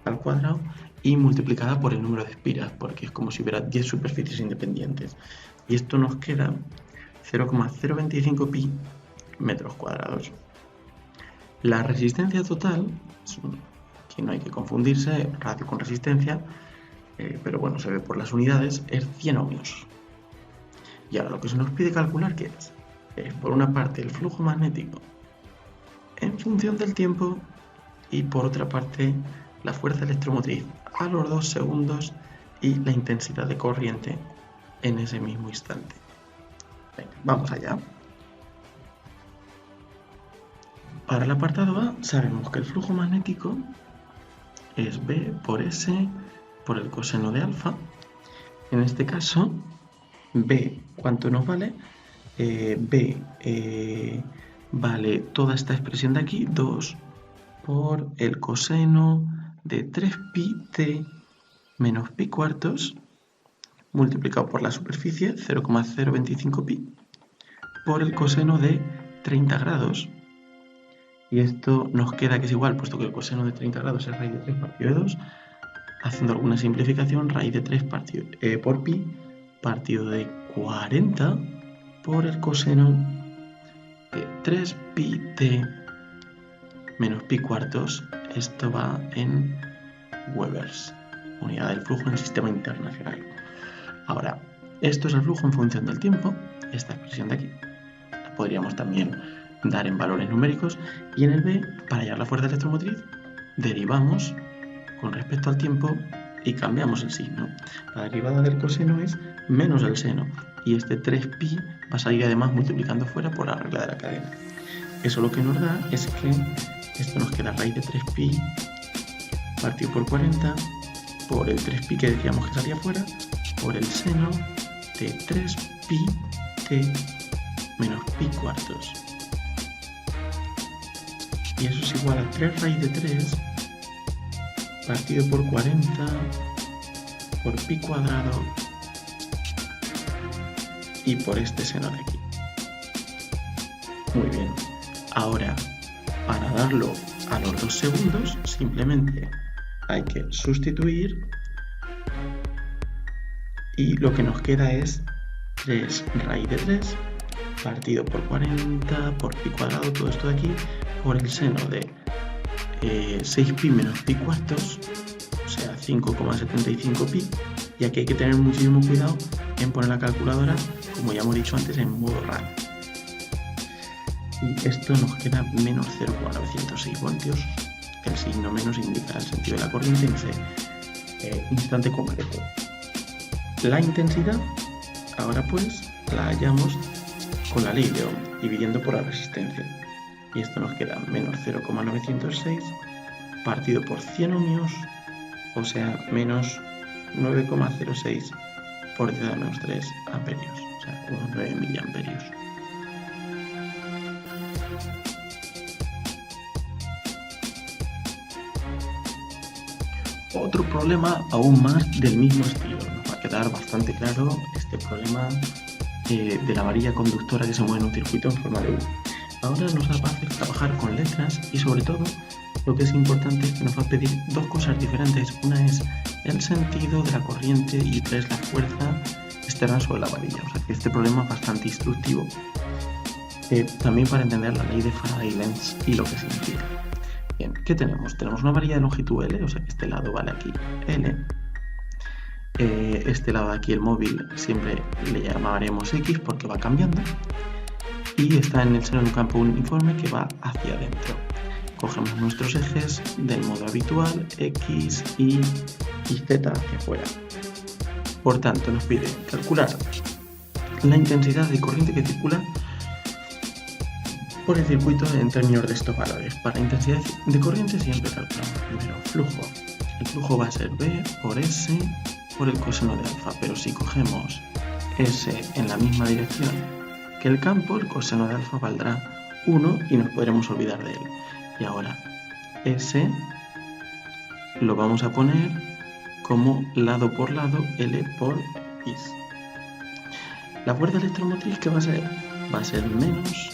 A: al cuadrado, y multiplicada por el número de espiras, porque es como si hubiera 10 superficies independientes. Y esto nos queda 0,025 pi metros cuadrados. La resistencia total, que no hay que confundirse, radio con resistencia, pero bueno, se ve por las unidades, es 100 ohmios. Y ahora lo que se nos pide calcular, ¿qué es? Es por una parte el flujo magnético en función del tiempo y por otra parte la fuerza electromotriz a los 2 segundos y la intensidad de corriente en ese mismo instante. Venga, vamos allá. Para el apartado A sabemos que el flujo magnético es B por S por el coseno de alfa. En este caso, B, ¿cuánto nos vale? B vale toda esta expresión de aquí, 2 por el coseno de 3pi t menos pi cuartos multiplicado por la superficie, 0,025 pi, por el coseno de 30 grados. Y esto nos queda que es igual, puesto que el coseno de 30 grados es raíz de 3 partido de 2, haciendo alguna simplificación, raíz de 3 partido, por pi partido de 40 por el coseno de 3 pi t menos pi cuartos. Esto va en Webers, unidad del flujo en sistema internacional. Ahora, esto es el flujo en función del tiempo, esta expresión de aquí. La podríamos también dar en valores numéricos, y en el B, para hallar la fuerza electromotriz, derivamos con respecto al tiempo y cambiamos el signo. La derivada del coseno es menos el seno, y este 3pi va a salir además multiplicando fuera por la regla de la cadena. Eso lo que nos da es que esto nos queda raíz de 3pi partido por 40 por el 3pi que decíamos que salía fuera por el seno de 3pi t menos pi cuartos. Y eso es igual a 3 raíz de 3 partido por 40 por pi cuadrado y por este seno de aquí. Muy bien. Ahora, para darlo a los 2 segundos, simplemente hay que sustituir y lo que nos queda es 3 raíz de 3 partido por 40 por pi cuadrado, todo esto de aquí, por el seno de 6pi menos pi cuartos, o sea 5,75 pi, y aquí hay que tener muchísimo cuidado en poner la calculadora, como ya hemos dicho antes, en modo RAN. Y esto nos queda menos 0,906 voltios, el signo menos indica el sentido de la corriente en ese instante concreto. La intensidad, ahora pues, la hallamos con la ley de Ohm, dividiendo por la resistencia. Y esto nos queda menos 0,906 partido por 100 ohmios, o sea, menos 9,06 por 10 a la menos 3 amperios, o sea, unos 9 miliamperios. Otro problema aún más del mismo estilo. Nos va a quedar bastante claro este problema de la varilla conductora que se mueve en un circuito en forma de U. Ahora nos va a hacer trabajar con letras y sobre todo lo que es importante es que nos va a pedir dos cosas diferentes. Una es el sentido de la corriente y otra es la fuerza externa sobre la varilla. O sea que este problema es bastante instructivo. También para entender la ley de Faraday-Lenz y lo que significa. Bien, ¿qué tenemos? Tenemos una varilla de longitud L, o sea que este lado vale aquí L. Este lado de aquí, el móvil, siempre le llamaremos X porque va cambiando. Y está en el seno de un campo uniforme que va hacia adentro. Cogemos nuestros ejes del modo habitual, X, Y y Z hacia afuera. Por tanto, nos pide calcular la intensidad de corriente que circula por el circuito en términos de estos valores. Para intensidad de corriente siempre calculamos primero flujo. El flujo va a ser B por S por el coseno de alfa, pero si cogemos S en la misma dirección que el campo, el coseno de alfa valdrá 1 y nos podremos olvidar de él. Y ahora S lo vamos a poner como lado por lado L por X. La fuerza electromotriz, ¿qué va a ser? Va a ser menos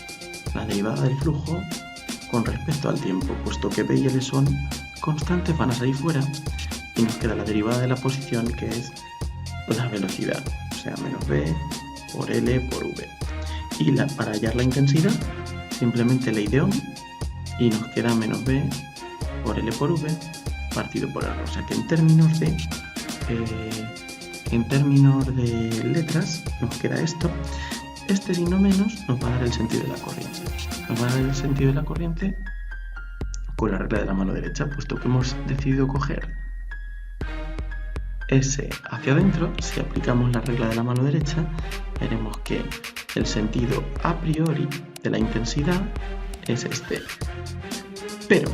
A: la derivada del flujo con respecto al tiempo, puesto que B y L son constantes, van a salir fuera y nos queda la derivada de la posición, que es la velocidad, o sea, menos B por L por V. Y para hallar la intensidad, simplemente ley de Ohm y nos queda menos B por L por V partido por R. O sea que en términos de letras nos queda esto. Este signo menos nos va a dar el sentido de la corriente. Nos va a dar el sentido de la corriente con la regla de la mano derecha, puesto que hemos decidido coger S hacia adentro. Si aplicamos la regla de la mano derecha, veremos que el sentido a priori de la intensidad es este. Pero,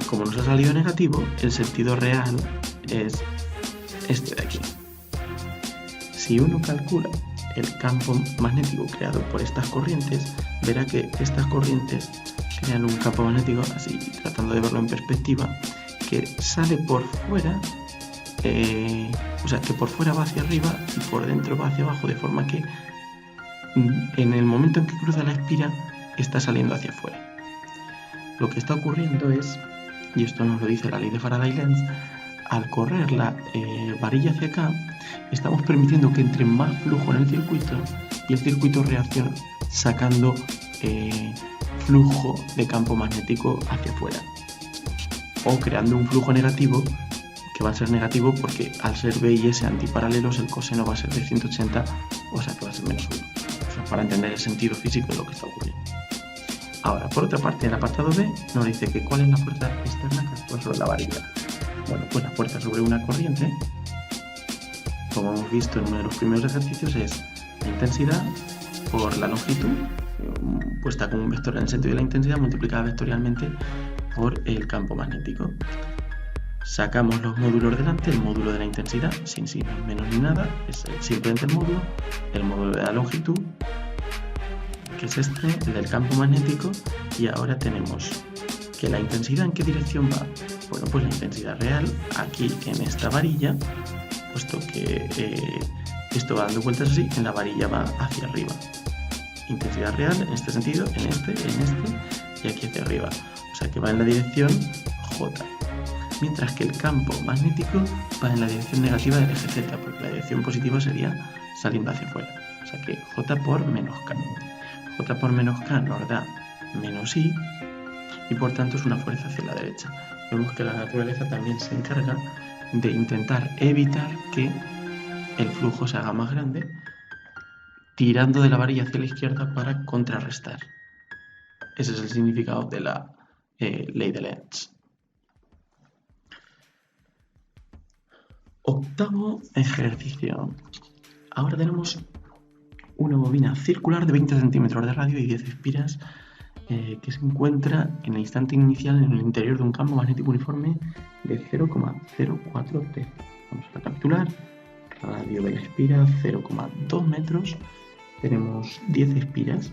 A: como nos ha salido negativo, el sentido real es este de aquí. Si uno calcula el campo magnético creado por estas corrientes, verá que estas corrientes crean un campo magnético, así tratando de verlo en perspectiva, que sale por fuera, o sea que por fuera va hacia arriba y por dentro va hacia abajo, de forma que en el momento en que cruza la espira está saliendo hacia afuera. Lo que está ocurriendo es, y esto nos lo dice la ley de Faraday-Lenz, al correr la varilla hacia acá, estamos permitiendo que entre más flujo en el circuito y el circuito reacciona sacando flujo de campo magnético hacia afuera, o creando un flujo negativo que va a ser negativo porque al ser B y S antiparalelos el coseno va a ser de 180, o sea que va a ser menos 1. O sea, para entender el sentido físico de lo que está ocurriendo. Ahora, por otra parte, en el apartado B nos dice que cuál es la fuerza externa que actúa sobre la varilla. Bueno, pues la fuerza sobre una corriente, como hemos visto en uno de los primeros ejercicios, es la intensidad por la longitud, puesta como un vector en el sentido de la intensidad, multiplicada vectorialmente por el campo magnético. Sacamos los módulos delante, el módulo de la intensidad, sin signos menos ni nada, es simplemente el módulo de la longitud, que es este, el del campo magnético, y ahora tenemos que la intensidad, ¿en qué dirección va? Bueno, pues la intensidad real aquí en esta varilla, puesto que esto va dando vueltas así, en la varilla va hacia arriba. intensidad real, en este sentido, en este, y aquí hacia arriba. O sea que va en la dirección J. Mientras que el campo magnético va en la dirección negativa del eje Z, porque la dirección positiva sería saliendo hacia afuera. O sea que J por menos K. J por menos K nos da menos I, y por tanto es una fuerza hacia la derecha. Vemos que la naturaleza también se encarga de intentar evitar que el flujo se haga más grande, tirando de la varilla hacia la izquierda para contrarrestar. Ese es el significado de la ley de Lenz. Octavo ejercicio. Ahora tenemos una bobina circular de 20 centímetros de radio y 10 espiras que se encuentra en el instante inicial en el interior de un campo magnético uniforme de 0,04 T. Vamos a recapitular. Radio de la espira 0,2 metros. Tenemos 10 espiras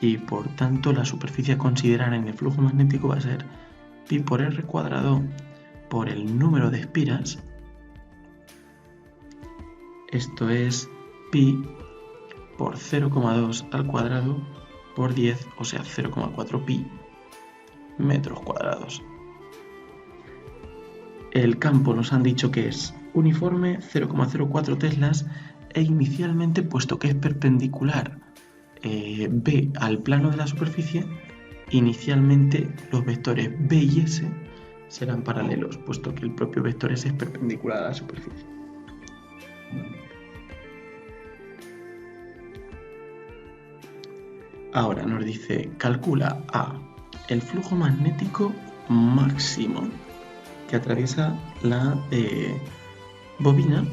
A: y por tanto la superficie a considerar en el flujo magnético va a ser pi por r cuadrado por el número de espiras. Esto es pi por 0,2 al cuadrado por 10, o sea 0,4 pi metros cuadrados. El campo nos han dicho que es uniforme, 0,04 teslas, e inicialmente, puesto que es perpendicular B al plano de la superficie, inicialmente los vectores B y S serán paralelos, puesto que el propio vector S es perpendicular a la superficie. Ahora nos dice, calcula A, el flujo magnético máximo que atraviesa la bobina,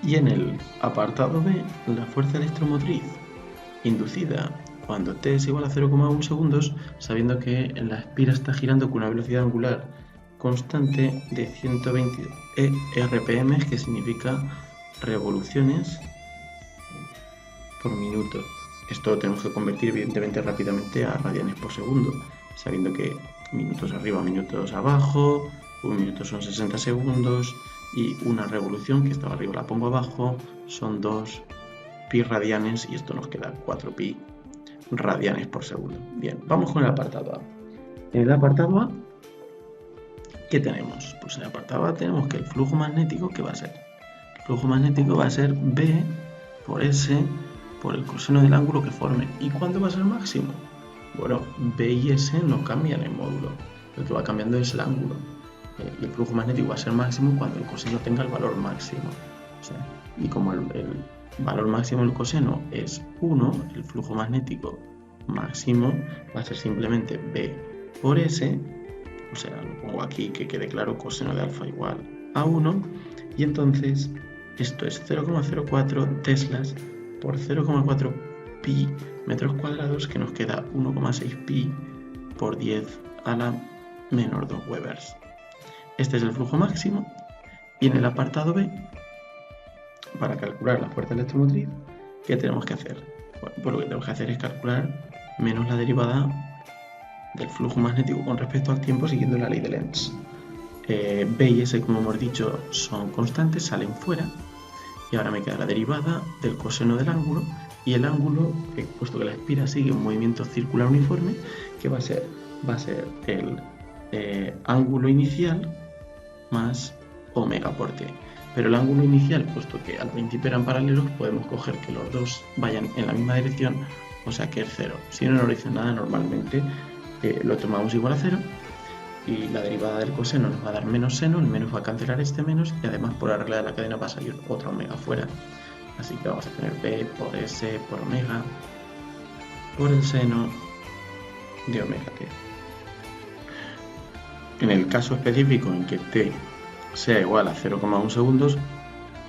A: y en el apartado B, la fuerza electromotriz inducida cuando t es igual a 0,1 segundos, sabiendo que la espira está girando con una velocidad angular constante de 120 RPM, que significa revoluciones por minuto. Esto lo tenemos que convertir evidentemente rápidamente a radianes por segundo, sabiendo que minutos arriba, minutos abajo, un minuto son 60 segundos y una revolución, que estaba arriba la pongo abajo, son 2 pi radianes, y esto nos queda 4 pi radianes por segundo. Bien, vamos con el apartado A. En el apartado A, ¿qué tenemos? Pues en el apartado A tenemos que el flujo magnético, ¿qué va a ser? El flujo magnético va a ser B por S por el coseno del ángulo que forme. ¿Y cuándo va a ser máximo? Bueno, B y S no cambian en módulo, lo que va cambiando es el ángulo. Y el flujo magnético va a ser máximo cuando el coseno tenga el valor máximo. O sea, y como el valor máximo del coseno es 1, el flujo magnético máximo va a ser simplemente B por S, o sea, lo pongo aquí que quede claro, coseno de alfa igual a 1, y entonces esto es 0,04 teslas por 0,4 pi metros cuadrados, que nos queda 1,6 pi por 10 a la menor 2 webers. Este es el flujo máximo, y en el apartado B, para calcular la fuerza electromotriz, ¿qué tenemos que hacer? Bueno, pues lo que tenemos que hacer es calcular menos la derivada del flujo magnético con respecto al tiempo, siguiendo la ley de Lenz. B y S, como hemos dicho, son constantes, salen fuera, y ahora me queda la derivada del coseno del ángulo, y el ángulo, puesto que la espira sigue un movimiento circular uniforme, ¿qué va a ser? Va a ser el ángulo inicial más omega por t. Pero el ángulo inicial, puesto que al principio eran paralelos, podemos coger que los dos vayan en la misma dirección, o sea que es 0. Si no nos dice nada, normalmente lo tomamos igual a 0, y la derivada del coseno nos va a dar menos seno, el menos va a cancelar este menos, y además por la regla de la cadena va a salir otra omega fuera. Así que vamos a tener B por S por omega por el seno de omega t. En el caso específico en que t sea igual a 0,1 segundos,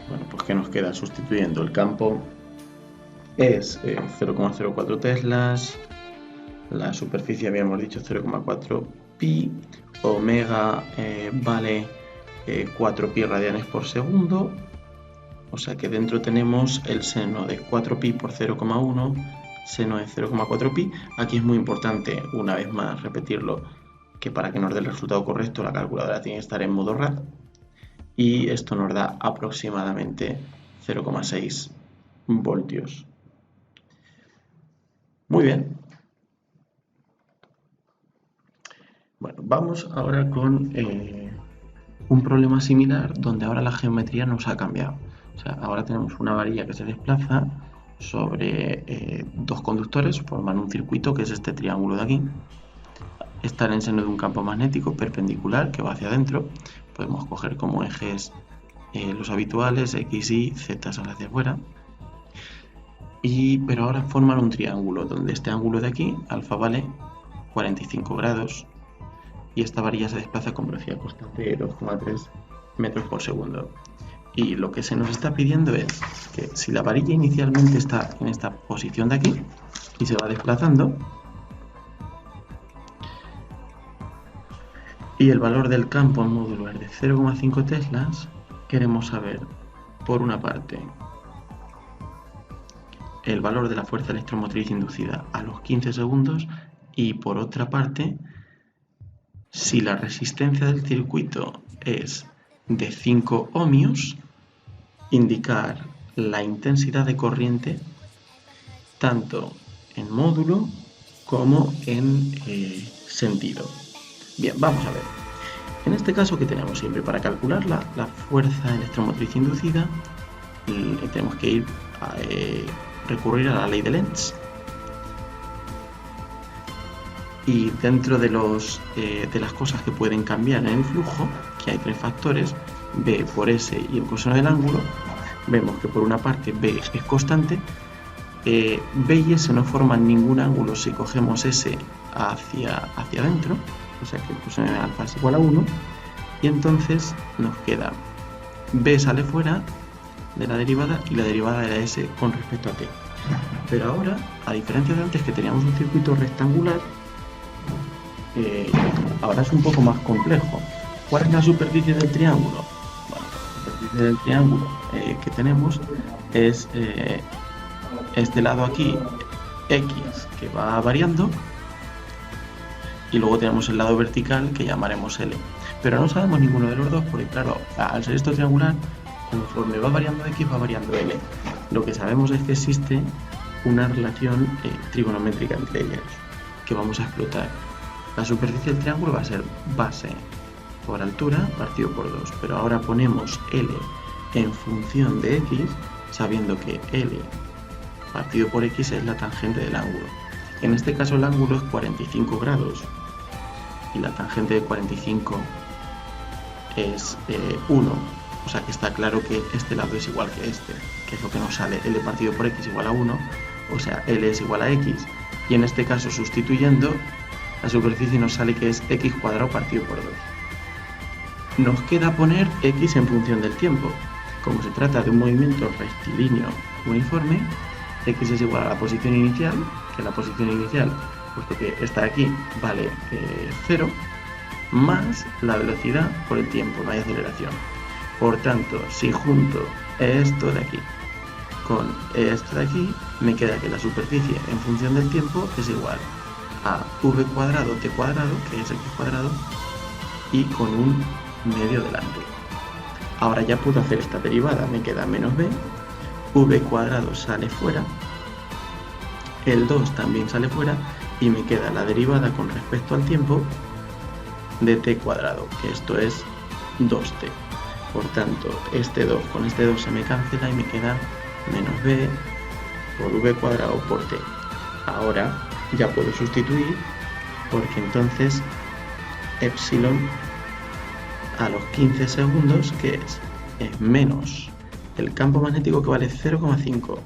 A: bueno, pues ¿qué nos queda? Sustituyendo el campo es 0,04 teslas, la superficie habíamos dicho 0,4 pi, omega vale 4 pi radianes por segundo, o sea que dentro tenemos el seno de 4 pi por 0,1, seno de 0,4 pi. Aquí es muy importante, una vez más, repetirlo, que para que nos dé el resultado correcto la calculadora tiene que estar en modo rad, y esto nos da aproximadamente 0,6 voltios Muy bien. Bueno, vamos ahora con un problema similar donde ahora la geometría nos ha cambiado. O sea, ahora tenemos una varilla que se desplaza sobre dos conductores, forman un circuito que es este triángulo de aquí. Está en el seno de un campo magnético perpendicular que va hacia adentro. Podemos coger como ejes los habituales, X, Y, Z sale hacia afuera. Pero ahora forman un triángulo donde este ángulo de aquí, alfa, vale 45 grados y esta varilla se desplaza con velocidad constante de 2,3 metros por segundo. Y lo que se nos está pidiendo es que si la varilla inicialmente está en esta posición de aquí y se va desplazando, y el valor del campo en módulo es de 0,5 teslas, queremos saber, por una parte, el valor de la fuerza electromotriz inducida a los 15 segundos y por otra parte, si la resistencia del circuito es de 5 ohmios, indicar la intensidad de corriente tanto en módulo como en sentido. Bien, vamos a ver. En este caso, ¿qué tenemos siempre? Para calcularla, la fuerza electromotriz inducida, tenemos que ir a recurrir a la ley de Lenz. Y dentro de las cosas que pueden cambiar en el flujo, que hay tres factores, B por S y el coseno del ángulo, vemos que por una parte B es constante, B y S no forman ningún ángulo si cogemos S hacia adentro, o sea que el coseno de alfa es igual a 1, y entonces nos queda B sale fuera de la derivada y la derivada de la S con respecto a T. Pero ahora, a diferencia de antes que teníamos un circuito rectangular, ahora es un poco más complejo. ¿Cuál es la superficie del triángulo? Bueno, la superficie del triángulo que tenemos es este lado aquí, X, que va variando, y luego tenemos el lado vertical que llamaremos L. Pero no sabemos ninguno de los dos porque, claro, al ser esto triangular, conforme va variando X, va variando L. Lo que sabemos es que existe una relación trigonométrica entre ellas, que vamos a explotar. La superficie del triángulo va a ser base por altura partido por 2, pero ahora ponemos L en función de X, sabiendo que L partido por X es la tangente del ángulo. En este caso el ángulo es 45 grados y la tangente de 45 es 1, o sea que está claro que este lado es igual que este, que es lo que nos sale, L partido por X igual a 1, o sea L es igual a X, y en este caso sustituyendo, la superficie nos sale que es X cuadrado partido por 2. Nos queda poner X en función del tiempo. Como se trata de un movimiento rectilíneo uniforme, X es igual a la posición inicial, que la posición inicial, puesto que está aquí, vale 0, más la velocidad por el tiempo, no hay aceleración. Por tanto, si junto esto de aquí con esto de aquí, me queda que la superficie en función del tiempo es igual a v cuadrado t cuadrado, que es x cuadrado, y con un medio delante. Ahora ya puedo hacer esta derivada, me queda menos b, v cuadrado sale fuera, el 2 también sale fuera, y me queda la derivada con respecto al tiempo de t cuadrado, que esto es 2t. Por tanto, este 2 con este 2 se me cancela y me queda menos b por v cuadrado por t. Ahora ya puedo sustituir, porque entonces epsilon a los 15 segundos, que es menos el campo magnético, que vale 0,5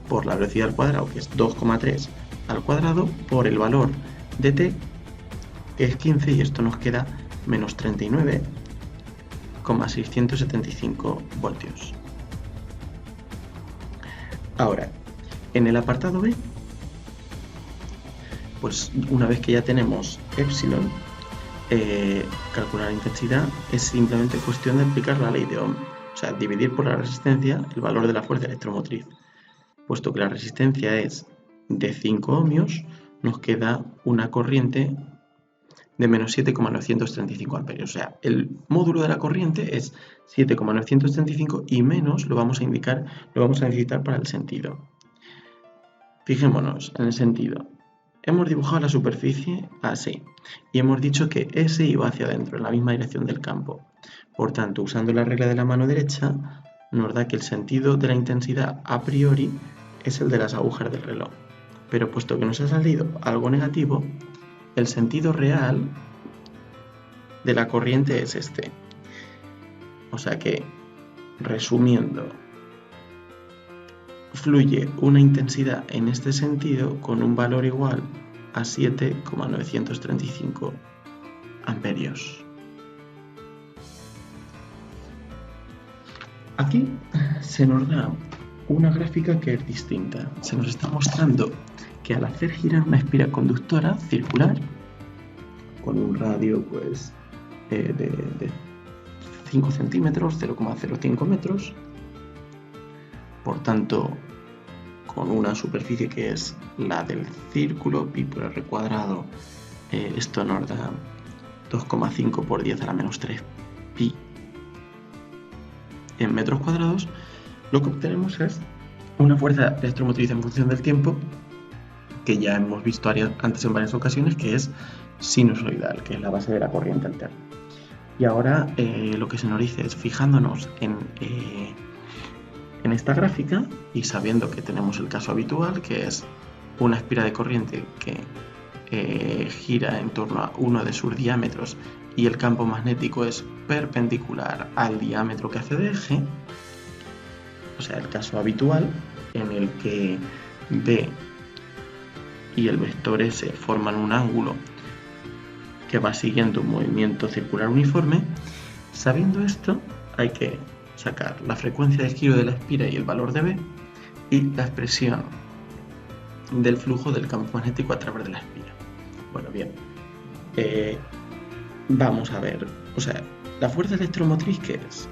A: por la velocidad al cuadrado, que es 2,3 al cuadrado, por el valor de t, que es 15, y esto nos queda menos 39,675 voltios. Ahora, en el apartado B, pues una vez que ya tenemos epsilon, calcular la intensidad es simplemente cuestión de aplicar la ley de Ohm, o sea, dividir por la resistencia el valor de la fuerza electromotriz. Puesto que la resistencia es de 5 ohmios, nos queda una corriente de menos 7,935 amperios. O sea, el módulo de la corriente es 7,935 y menos lo vamos a indicar, lo vamos a necesitar para el sentido. Fijémonos en el sentido. hemos dibujado la superficie así y hemos dicho que S iba hacia adentro, en la misma dirección del campo. Por tanto, usando la regla de la mano derecha, nos da que el sentido de la intensidad a priori es el de las agujas del reloj. Pero puesto que nos ha salido algo negativo, el sentido real de la corriente es este. O sea que, resumiendo, fluye una intensidad en este sentido con un valor igual a 7,935 amperios. Aquí se nos da una gráfica que es distinta. Se nos está mostrando que al hacer girar una espira conductora circular con un radio pues, de 5 centímetros, 0,05 metros, por tanto con una superficie que es la del círculo, pi por r cuadrado, esto nos da 2,5 por 10 a la menos 3 pi en metros cuadrados, lo que obtenemos es una fuerza electromotriz en función del tiempo que ya hemos visto antes en varias ocasiones, que es sinusoidal, que es la base de la corriente alterna. Y ahora lo que se nos dice es, fijándonos en esta gráfica y sabiendo que tenemos el caso habitual, que es una espira de corriente que gira en torno a uno de sus diámetros y el campo magnético es perpendicular al diámetro que hace de eje, o sea, el caso habitual en el que B y el vector S forman un ángulo que va siguiendo un movimiento circular uniforme. Sabiendo esto, hay que sacar la frecuencia de giro de la espira y el valor de B y la expresión del flujo del campo magnético a través de la espira. Bueno, bien, vamos a ver, o sea, la fuerza electromotriz, ¿qué es?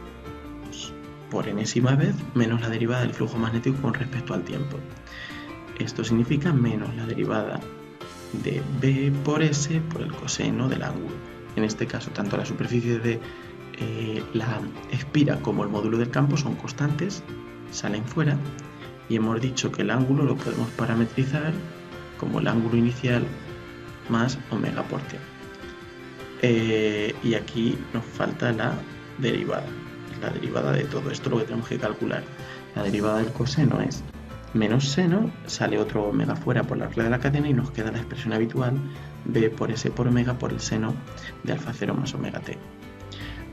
A: Pues, por enésima vez menos la derivada del flujo magnético con respecto al tiempo. Esto significa menos la derivada de B por S por el coseno del ángulo. En este caso, tanto la superficie de la espira como el módulo del campo son constantes, salen fuera, y hemos dicho que el ángulo lo podemos parametrizar como el ángulo inicial más omega por t. Y aquí nos falta la derivada de todo esto, lo que tenemos que calcular. La derivada del coseno es menos seno, sale otro omega fuera por la regla de la cadena y nos queda la expresión habitual B por S por omega por el seno de alfa 0 más omega t.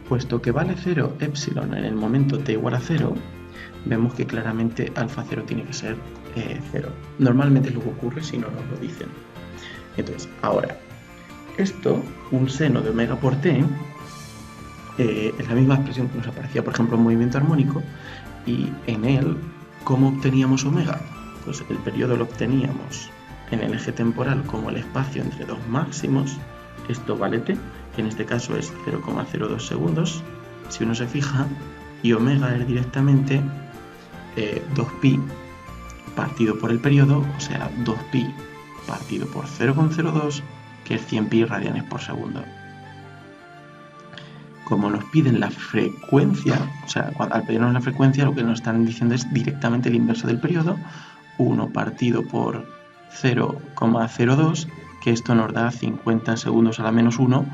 A: Puesto que vale 0 epsilon en el momento t igual a 0, vemos que claramente alfa 0 tiene que ser 0. Normalmente es lo que ocurre si no nos lo dicen. Entonces, ahora, esto, un seno de omega por t, es la misma expresión que nos aparecía, por ejemplo, en movimiento armónico, y en él, ¿cómo obteníamos omega? Pues el periodo lo obteníamos en el eje temporal como el espacio entre dos máximos, esto vale t, que en este caso es 0,02 segundos, si uno se fija, y omega es directamente 2pi partido por el periodo, o sea, 2pi partido por 0,02, que es 100 pi radianes por segundo. Como nos piden la frecuencia, o sea, al pedirnos la frecuencia, lo que nos están diciendo es directamente el inverso del periodo, 1 partido por 0,02, que esto nos da 50 segundos a la menos 1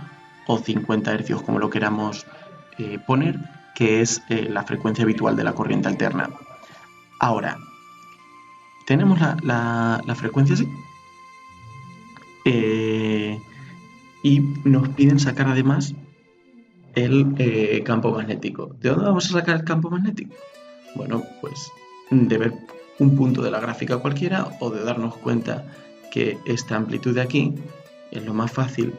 A: o 50 hercios, como lo queramos poner, que es la frecuencia habitual de la corriente alterna. Ahora, tenemos la frecuencia así, y nos piden sacar además el campo magnético. ¿De dónde vamos a sacar el campo magnético? Bueno, pues de ver un punto de la gráfica cualquiera o de darnos cuenta que esta amplitud de aquí es lo más fácil,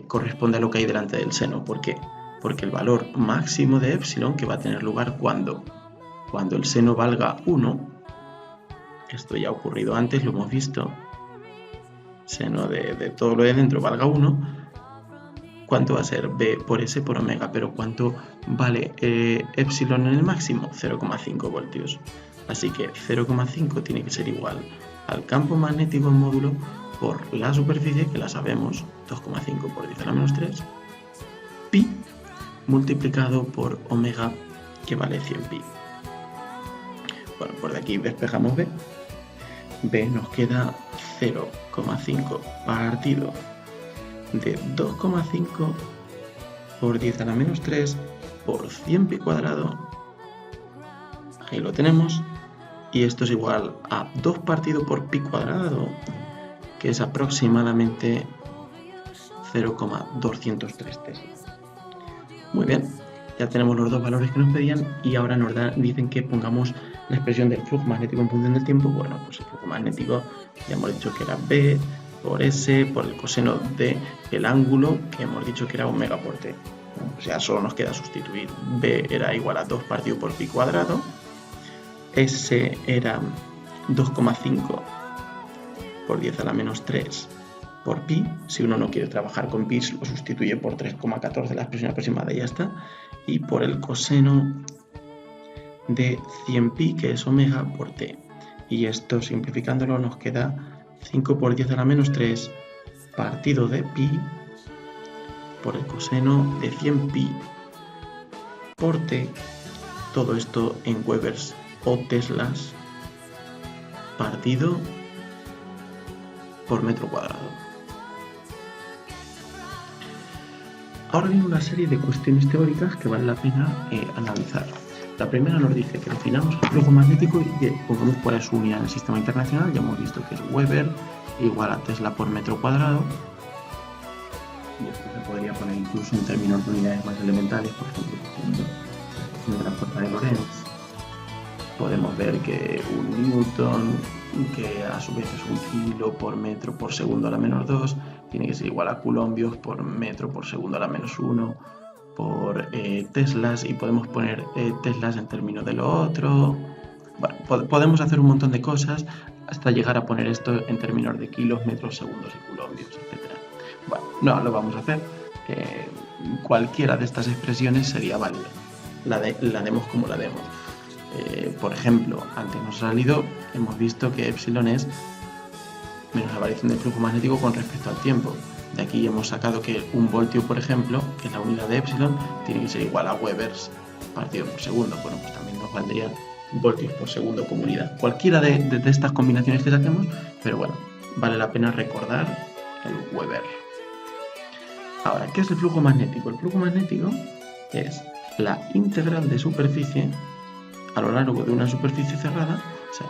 A: corresponde a lo que hay delante del seno. ¿Por qué? Porque el valor máximo de epsilon, que va a tener lugar cuando el seno valga 1, esto ya ha ocurrido antes, lo hemos visto, seno de todo lo de dentro valga 1, ¿cuánto va a ser? B por S por omega, pero ¿cuánto vale epsilon en el máximo? 0,5 voltios. Así que 0,5 tiene que ser igual al campo magnético en módulo por la superficie, que la sabemos, 2,5 por 10 a la menos 3, pi, multiplicado por omega, que vale 100 pi. Bueno, por de aquí despejamos B B nos queda 0,5 partido de 2,5 por 10 a la menos 3 por 100 pi cuadrado. Ahí lo tenemos. Y esto es igual a 2 partido por pi cuadrado, que es aproximadamente 0,203 teslas. Muy bien, ya tenemos los dos valores que nos pedían y ahora nos dicen que pongamos la expresión del flujo magnético en función del tiempo. Bueno, pues el flujo magnético ya hemos dicho que era B por S por el coseno del ángulo, que hemos dicho que era omega por T. Bueno, pues ya solo nos queda sustituir. B era igual a 2 partido por pi cuadrado. S era 2,5 por 10 a la menos 3 por pi. Si uno no quiere trabajar con pi, lo sustituye por 3,14 la expresión aproximada y ya está. Y por el coseno de 100 pi, que es omega por t. Y esto, simplificándolo, nos queda 5 por 10 a la menos 3 partido de pi por el coseno de 100 pi por t. Todo esto en Webers o teslas partido por metro cuadrado. Ahora viene una serie de cuestiones teóricas que vale la pena analizar. La primera nos dice que definamos el flujo magnético y que pongamos cuál es su unidad en el sistema internacional. Ya hemos visto que es Weber igual a Tesla por metro cuadrado. Y esto se podría poner incluso en términos de unidades más elementales, por ejemplo, en la fuerza de Lorentz. Podemos ver que un newton, que a su vez es un kilo por metro por segundo a la menos 2, tiene que ser igual a coulombios por metro por segundo a la menos 1 por teslas, y podemos poner teslas en términos de lo otro. Bueno, podemos hacer un montón de cosas hasta llegar a poner esto en términos de kilos, metros, segundos y coulombios, etc. Bueno, no lo vamos a hacer. Cualquiera de estas expresiones sería válida. La demos como la demos. Por ejemplo, antes nos ha salido, hemos visto que epsilon es menos la variación del flujo magnético con respecto al tiempo. De aquí hemos sacado que un voltio, por ejemplo, que es la unidad de epsilon, tiene que ser igual a Webers partido por segundo. Bueno, pues también nos valdría voltios por segundo como unidad. Cualquiera de estas combinaciones que saquemos, pero bueno, vale la pena recordar el Weber. Ahora, ¿qué es el flujo magnético? El flujo magnético es la integral de superficie a lo largo de una superficie cerrada, o sea,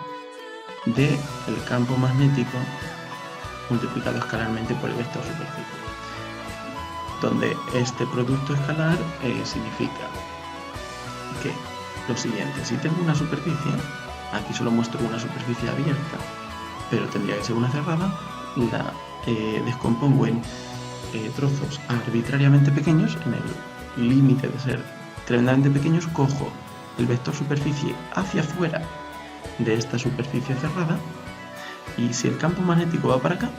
A: del campo magnético multiplicado escalarmente por el vector superficie, donde este producto escalar significa que lo siguiente: si tengo una superficie, aquí solo muestro una superficie abierta, pero tendría que ser una cerrada, la descompongo en trozos arbitrariamente pequeños, en el límite de ser tremendamente pequeños, cojo el vector superficie hacia afuera de esta superficie cerrada, y si el campo magnético va para acá,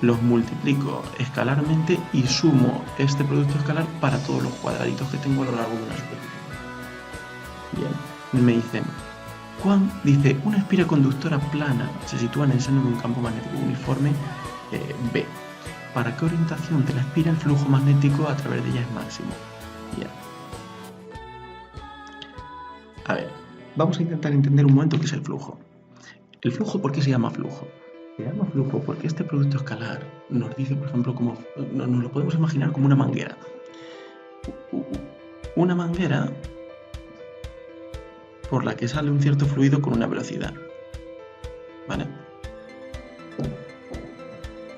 A: los multiplico escalarmente y sumo este producto escalar para todos los cuadraditos que tengo a lo largo de una superficie. Bien, me dicen, dice, una espira conductora plana se sitúa en el seno de un campo magnético uniforme B. ¿Para qué orientación de la espira el flujo magnético a través de ella es máximo? Bien. A ver, vamos a intentar entender un momento qué es el flujo. ¿El flujo por qué se llama flujo? Se llama flujo porque este producto escalar nos dice, por ejemplo, nos lo podemos imaginar como una manguera. Una manguera por la que sale un cierto fluido con una velocidad. ¿Vale?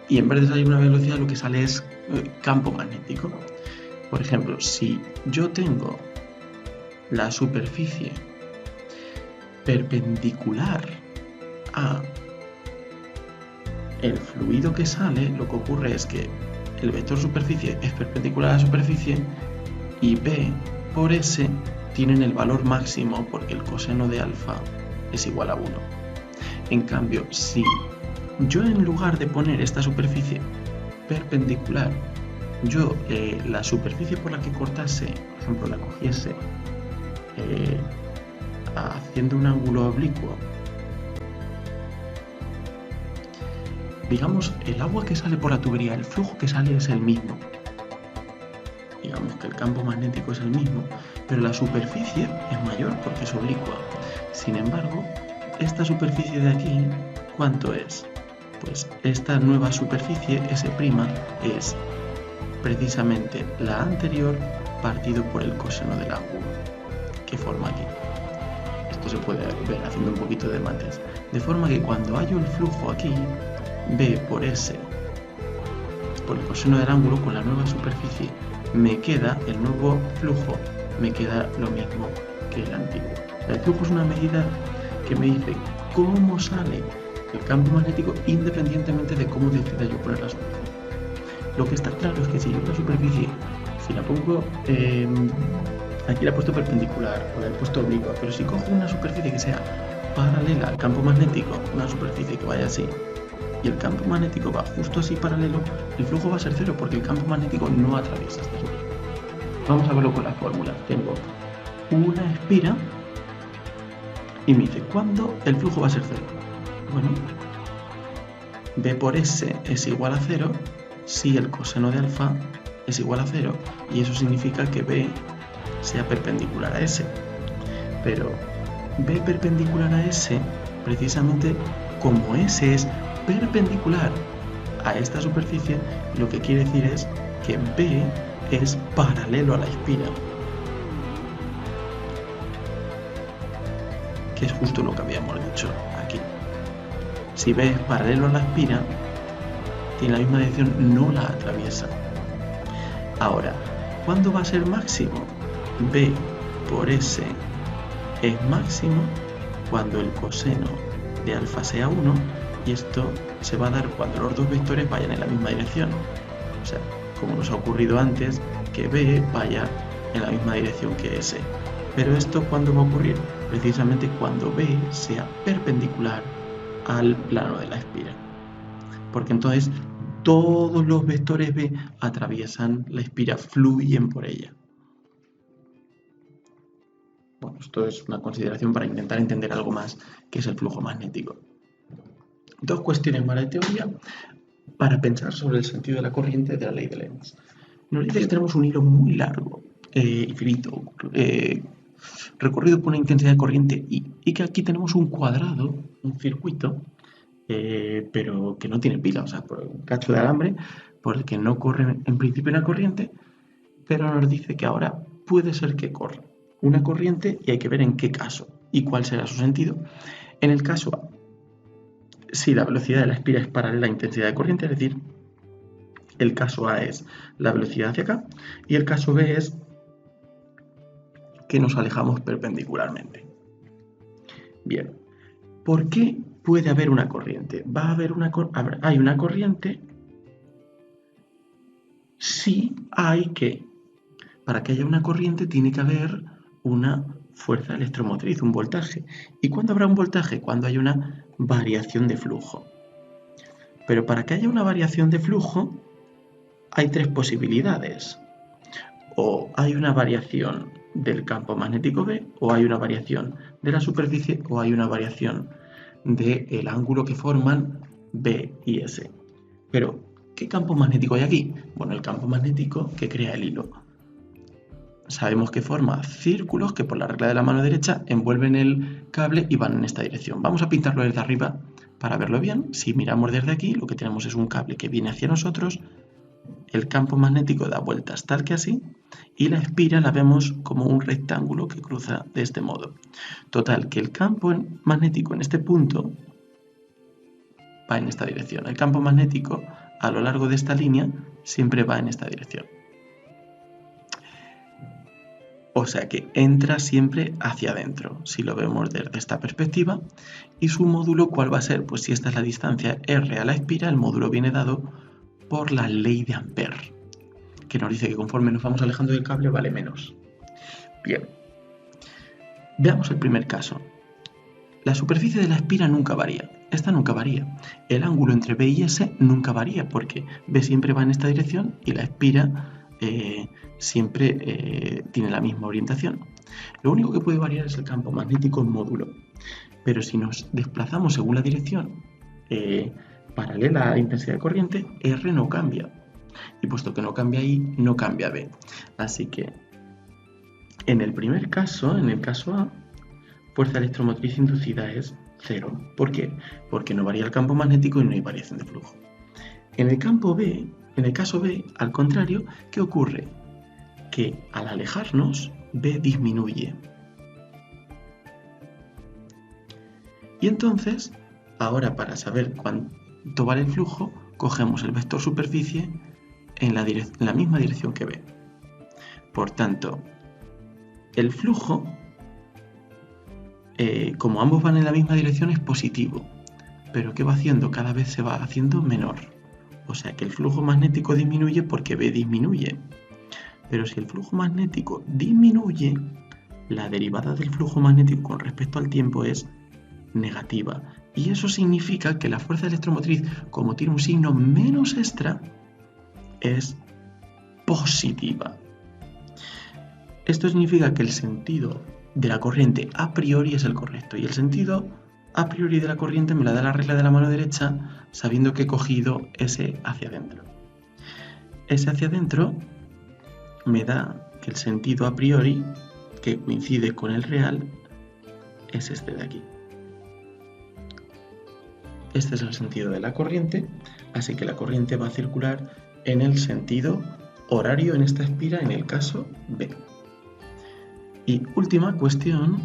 A: Y en vez de salir una velocidad, lo que sale es campo magnético. Por ejemplo, si yo tengo la superficie perpendicular a el fluido que sale, lo que ocurre es que el vector superficie es perpendicular a la superficie y B por S tienen el valor máximo porque el coseno de alfa es igual a 1. En cambio, si yo en lugar de poner esta superficie perpendicular, yo la superficie por la que cortase, por ejemplo, la cogiese haciendo un ángulo oblicuo, digamos, el agua que sale por la tubería, el flujo que sale es el mismo. Digamos que el campo magnético es el mismo, pero la superficie es mayor porque es oblicua. Sin embargo, esta superficie de aquí, ¿cuánto es? Pues esta nueva superficie, S', es precisamente la anterior partido por el coseno del ángulo que forma aquí. Esto se puede ver haciendo un poquito de mates. De forma que cuando hallo el flujo aquí, B por S por el coseno del ángulo con la nueva superficie, me queda el nuevo flujo, me queda lo mismo que el antiguo. El flujo es una medida que me dice cómo sale el campo magnético independientemente de cómo decida yo poner la superficie. Lo que está claro es que si yo la superficie, si la pongo, aquí la he puesto perpendicular o la he puesto oblicua, pero si cojo una superficie que sea paralela al campo magnético, una superficie que vaya así, y el campo magnético va justo así paralelo, el flujo va a ser cero porque el campo magnético no atraviesa esta superficie. Vamos a verlo con la fórmula. Tengo una espira y me dice, ¿cuándo el flujo va a ser cero? Bueno, B por S es igual a 0 si el coseno de alfa es igual a 0, y eso significa que B sea perpendicular a S. Pero B perpendicular a S, precisamente como S es perpendicular a esta superficie, lo que quiere decir es que B es paralelo a la espira, que es justo lo que habíamos dicho aquí. Si B es paralelo a la espira, tiene la misma dirección, no la atraviesa. Ahora, ¿cuándo va a ser máximo? B por S es máximo cuando el coseno de alfa sea 1, y esto se va a dar cuando los dos vectores vayan en la misma dirección. O sea, como nos ha ocurrido antes, que B vaya en la misma dirección que S. Pero esto, ¿cuándo va a ocurrir? Precisamente cuando B sea perpendicular al plano de la espira. Porque entonces todos los vectores B atraviesan la espira, fluyen por ella. Bueno, esto es una consideración para intentar entender algo más qué es el flujo magnético. Dos cuestiones más de teoría para pensar sobre el sentido de la corriente de la ley de Lenz. Nos dice que tenemos un hilo muy largo y finito, recorrido por una intensidad de corriente I, y que aquí tenemos un cuadrado, un circuito, pero que no tiene pila, o sea, por un cacho de alambre por el que no corre en principio una corriente, pero nos dice que ahora puede ser que corra una corriente y hay que ver en qué caso y cuál será su sentido. En el caso A, si la velocidad de la espira es paralela a la intensidad de corriente, es decir, el caso A es la velocidad hacia acá y el caso B es que nos alejamos perpendicularmente. Bien, ¿por qué puede haber una corriente? Hay una corriente si hay que, para que haya una corriente tiene que haber una fuerza electromotriz, un voltaje. ¿Y cuándo habrá un voltaje? Cuando hay una variación de flujo. Pero para que haya una variación de flujo hay tres posibilidades. O hay una variación del campo magnético B, o hay una variación de la superficie, o hay una variación del ángulo que forman B y S. Pero, ¿qué campo magnético hay aquí? Bueno, el campo magnético que crea el hilo. Sabemos que forma círculos que por la regla de la mano derecha envuelven el cable y van en esta dirección. Vamos a pintarlo desde arriba para verlo bien. Si miramos desde aquí, lo que tenemos es un cable que viene hacia nosotros, el campo magnético da vueltas tal que así, y la espira la vemos como un rectángulo que cruza de este modo. Total, que el campo magnético en este punto va en esta dirección. El campo magnético a lo largo de esta línea siempre va en esta dirección. O sea que entra siempre hacia adentro, si lo vemos desde esta perspectiva. ¿Y su módulo cuál va a ser? Pues si esta es la distancia R a la espira, el módulo viene dado por la ley de Ampère, que nos dice que conforme nos vamos alejando del cable vale menos. Bien, veamos el primer caso. La superficie de la espira nunca varía. Esta nunca varía. El ángulo entre B y S nunca varía porque B siempre va en esta dirección y la espira siempre tiene la misma orientación. Lo único que puede variar es el campo magnético en módulo. Pero si nos desplazamos según la dirección paralela a la intensidad de corriente, R no cambia. Y puesto que no cambia I, no cambia B. Así que en el primer caso, en el caso A, fuerza electromotriz inducida es cero. ¿Por qué? Porque no varía el campo magnético y no hay variación de flujo. En el caso B, al contrario, ¿qué ocurre? Que al alejarnos, B disminuye. Y entonces, ahora para saber cuánto vale el flujo, cogemos el vector superficie en la misma dirección que B. Por tanto, el flujo, como ambos van en la misma dirección, es positivo. Pero ¿qué va haciendo? Cada vez se va haciendo menor. O sea que el flujo magnético disminuye porque B disminuye. Pero si el flujo magnético disminuye, la derivada del flujo magnético con respecto al tiempo es negativa. Y eso significa que la fuerza electromotriz, como tiene un signo menos extra, es positiva. Esto significa que el sentido de la corriente a priori es el correcto. Y el sentido a priori de la corriente me la da la regla de la mano derecha, sabiendo que he cogido S hacia adentro. S hacia adentro me da que el sentido a priori, que coincide con el real, es este de aquí. Este es el sentido de la corriente, así que la corriente va a circular en el sentido horario en esta espira en el caso B. Y última cuestión,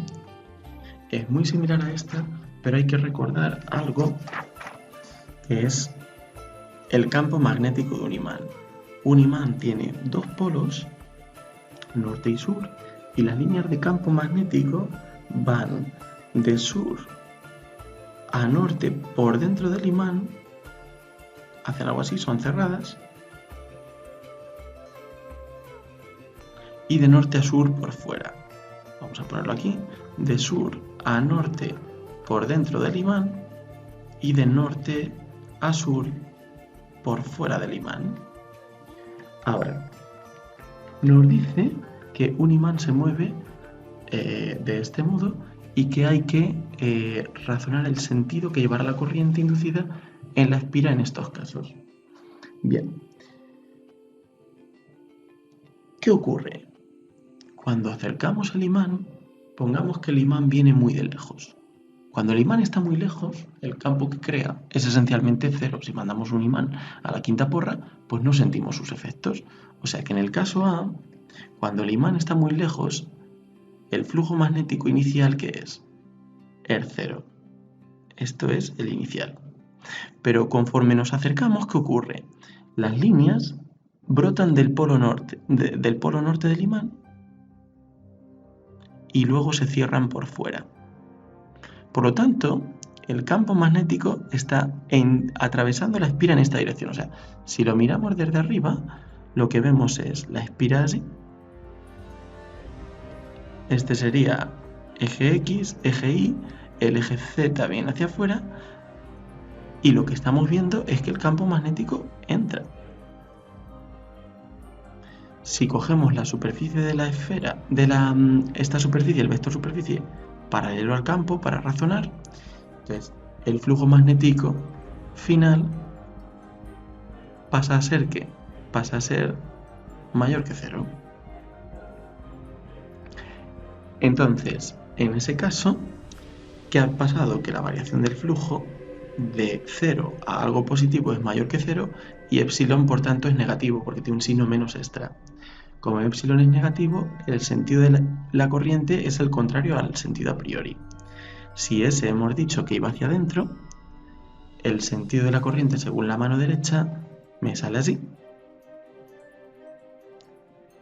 A: es muy similar a esta, pero hay que recordar algo que es el campo magnético de un imán. Un imán tiene dos polos, norte y sur, y las líneas de campo magnético van de sur a norte por dentro del imán, hacen algo así, son cerradas, y de norte a sur por fuera. Vamos a ponerlo aquí, de sur a norte por dentro del imán y de norte a sur por fuera del imán. Ahora, nos dice que un imán se mueve de este modo y que hay que razonar el sentido que llevará la corriente inducida en la espira en estos casos. Bien, ¿qué ocurre? Cuando acercamos el imán, pongamos que el imán viene muy de lejos. Cuando el imán está muy lejos, el campo que crea es esencialmente cero. Si mandamos un imán a la quinta porra, pues no sentimos sus efectos. O sea que en el caso A, cuando el imán está muy lejos, el flujo magnético inicial, ¿qué es? El cero. Esto es el inicial. Pero conforme nos acercamos, ¿qué ocurre? Las líneas brotan del polo norte del imán y luego se cierran por fuera. Por lo tanto, el campo magnético está atravesando la espira en esta dirección. O sea, si lo miramos desde arriba, lo que vemos es la espira así. Este sería eje X, eje Y, el eje Z viene hacia afuera y lo que estamos viendo es que el campo magnético entra. Si cogemos la superficie de la esfera, esta superficie, el vector superficie, paralelo al campo para razonar, entonces el flujo magnético final pasa a ser ¿qué? Pasa a ser mayor que cero. Entonces, en ese caso, ¿qué ha pasado? Que la variación del flujo de 0 a algo positivo es mayor que 0 y epsilon por tanto es negativo porque tiene un signo menos extra. Como epsilon es negativo, el sentido de la corriente es el contrario al sentido a priori. Si S hemos dicho que iba hacia adentro, el sentido de la corriente según la mano derecha me sale así.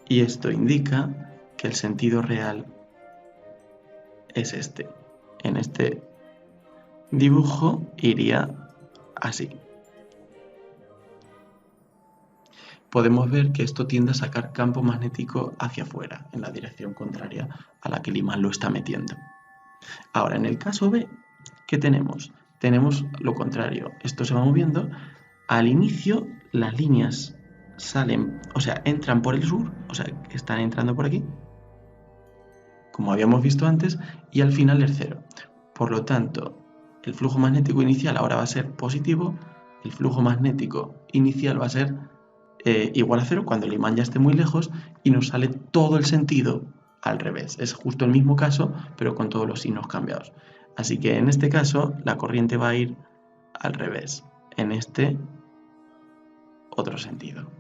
A: Y esto indica que el sentido real es este. En este dibujo iría así. Podemos ver que esto tiende a sacar campo magnético hacia afuera, en la dirección contraria a la que el imán lo está metiendo. Ahora, en el caso B, ¿qué tenemos? Tenemos lo contrario. Esto se va moviendo. Al inicio, las líneas salen, o sea, entran por el sur, o sea, están entrando por aquí, como habíamos visto antes, y al final es cero. Por lo tanto, el flujo magnético inicial ahora va a ser positivo, el flujo magnético inicial va a ser igual a cero cuando el imán ya esté muy lejos y nos sale todo el sentido al revés. Es justo el mismo caso, pero con todos los signos cambiados. Así que en este caso la corriente va a ir al revés, en este otro sentido.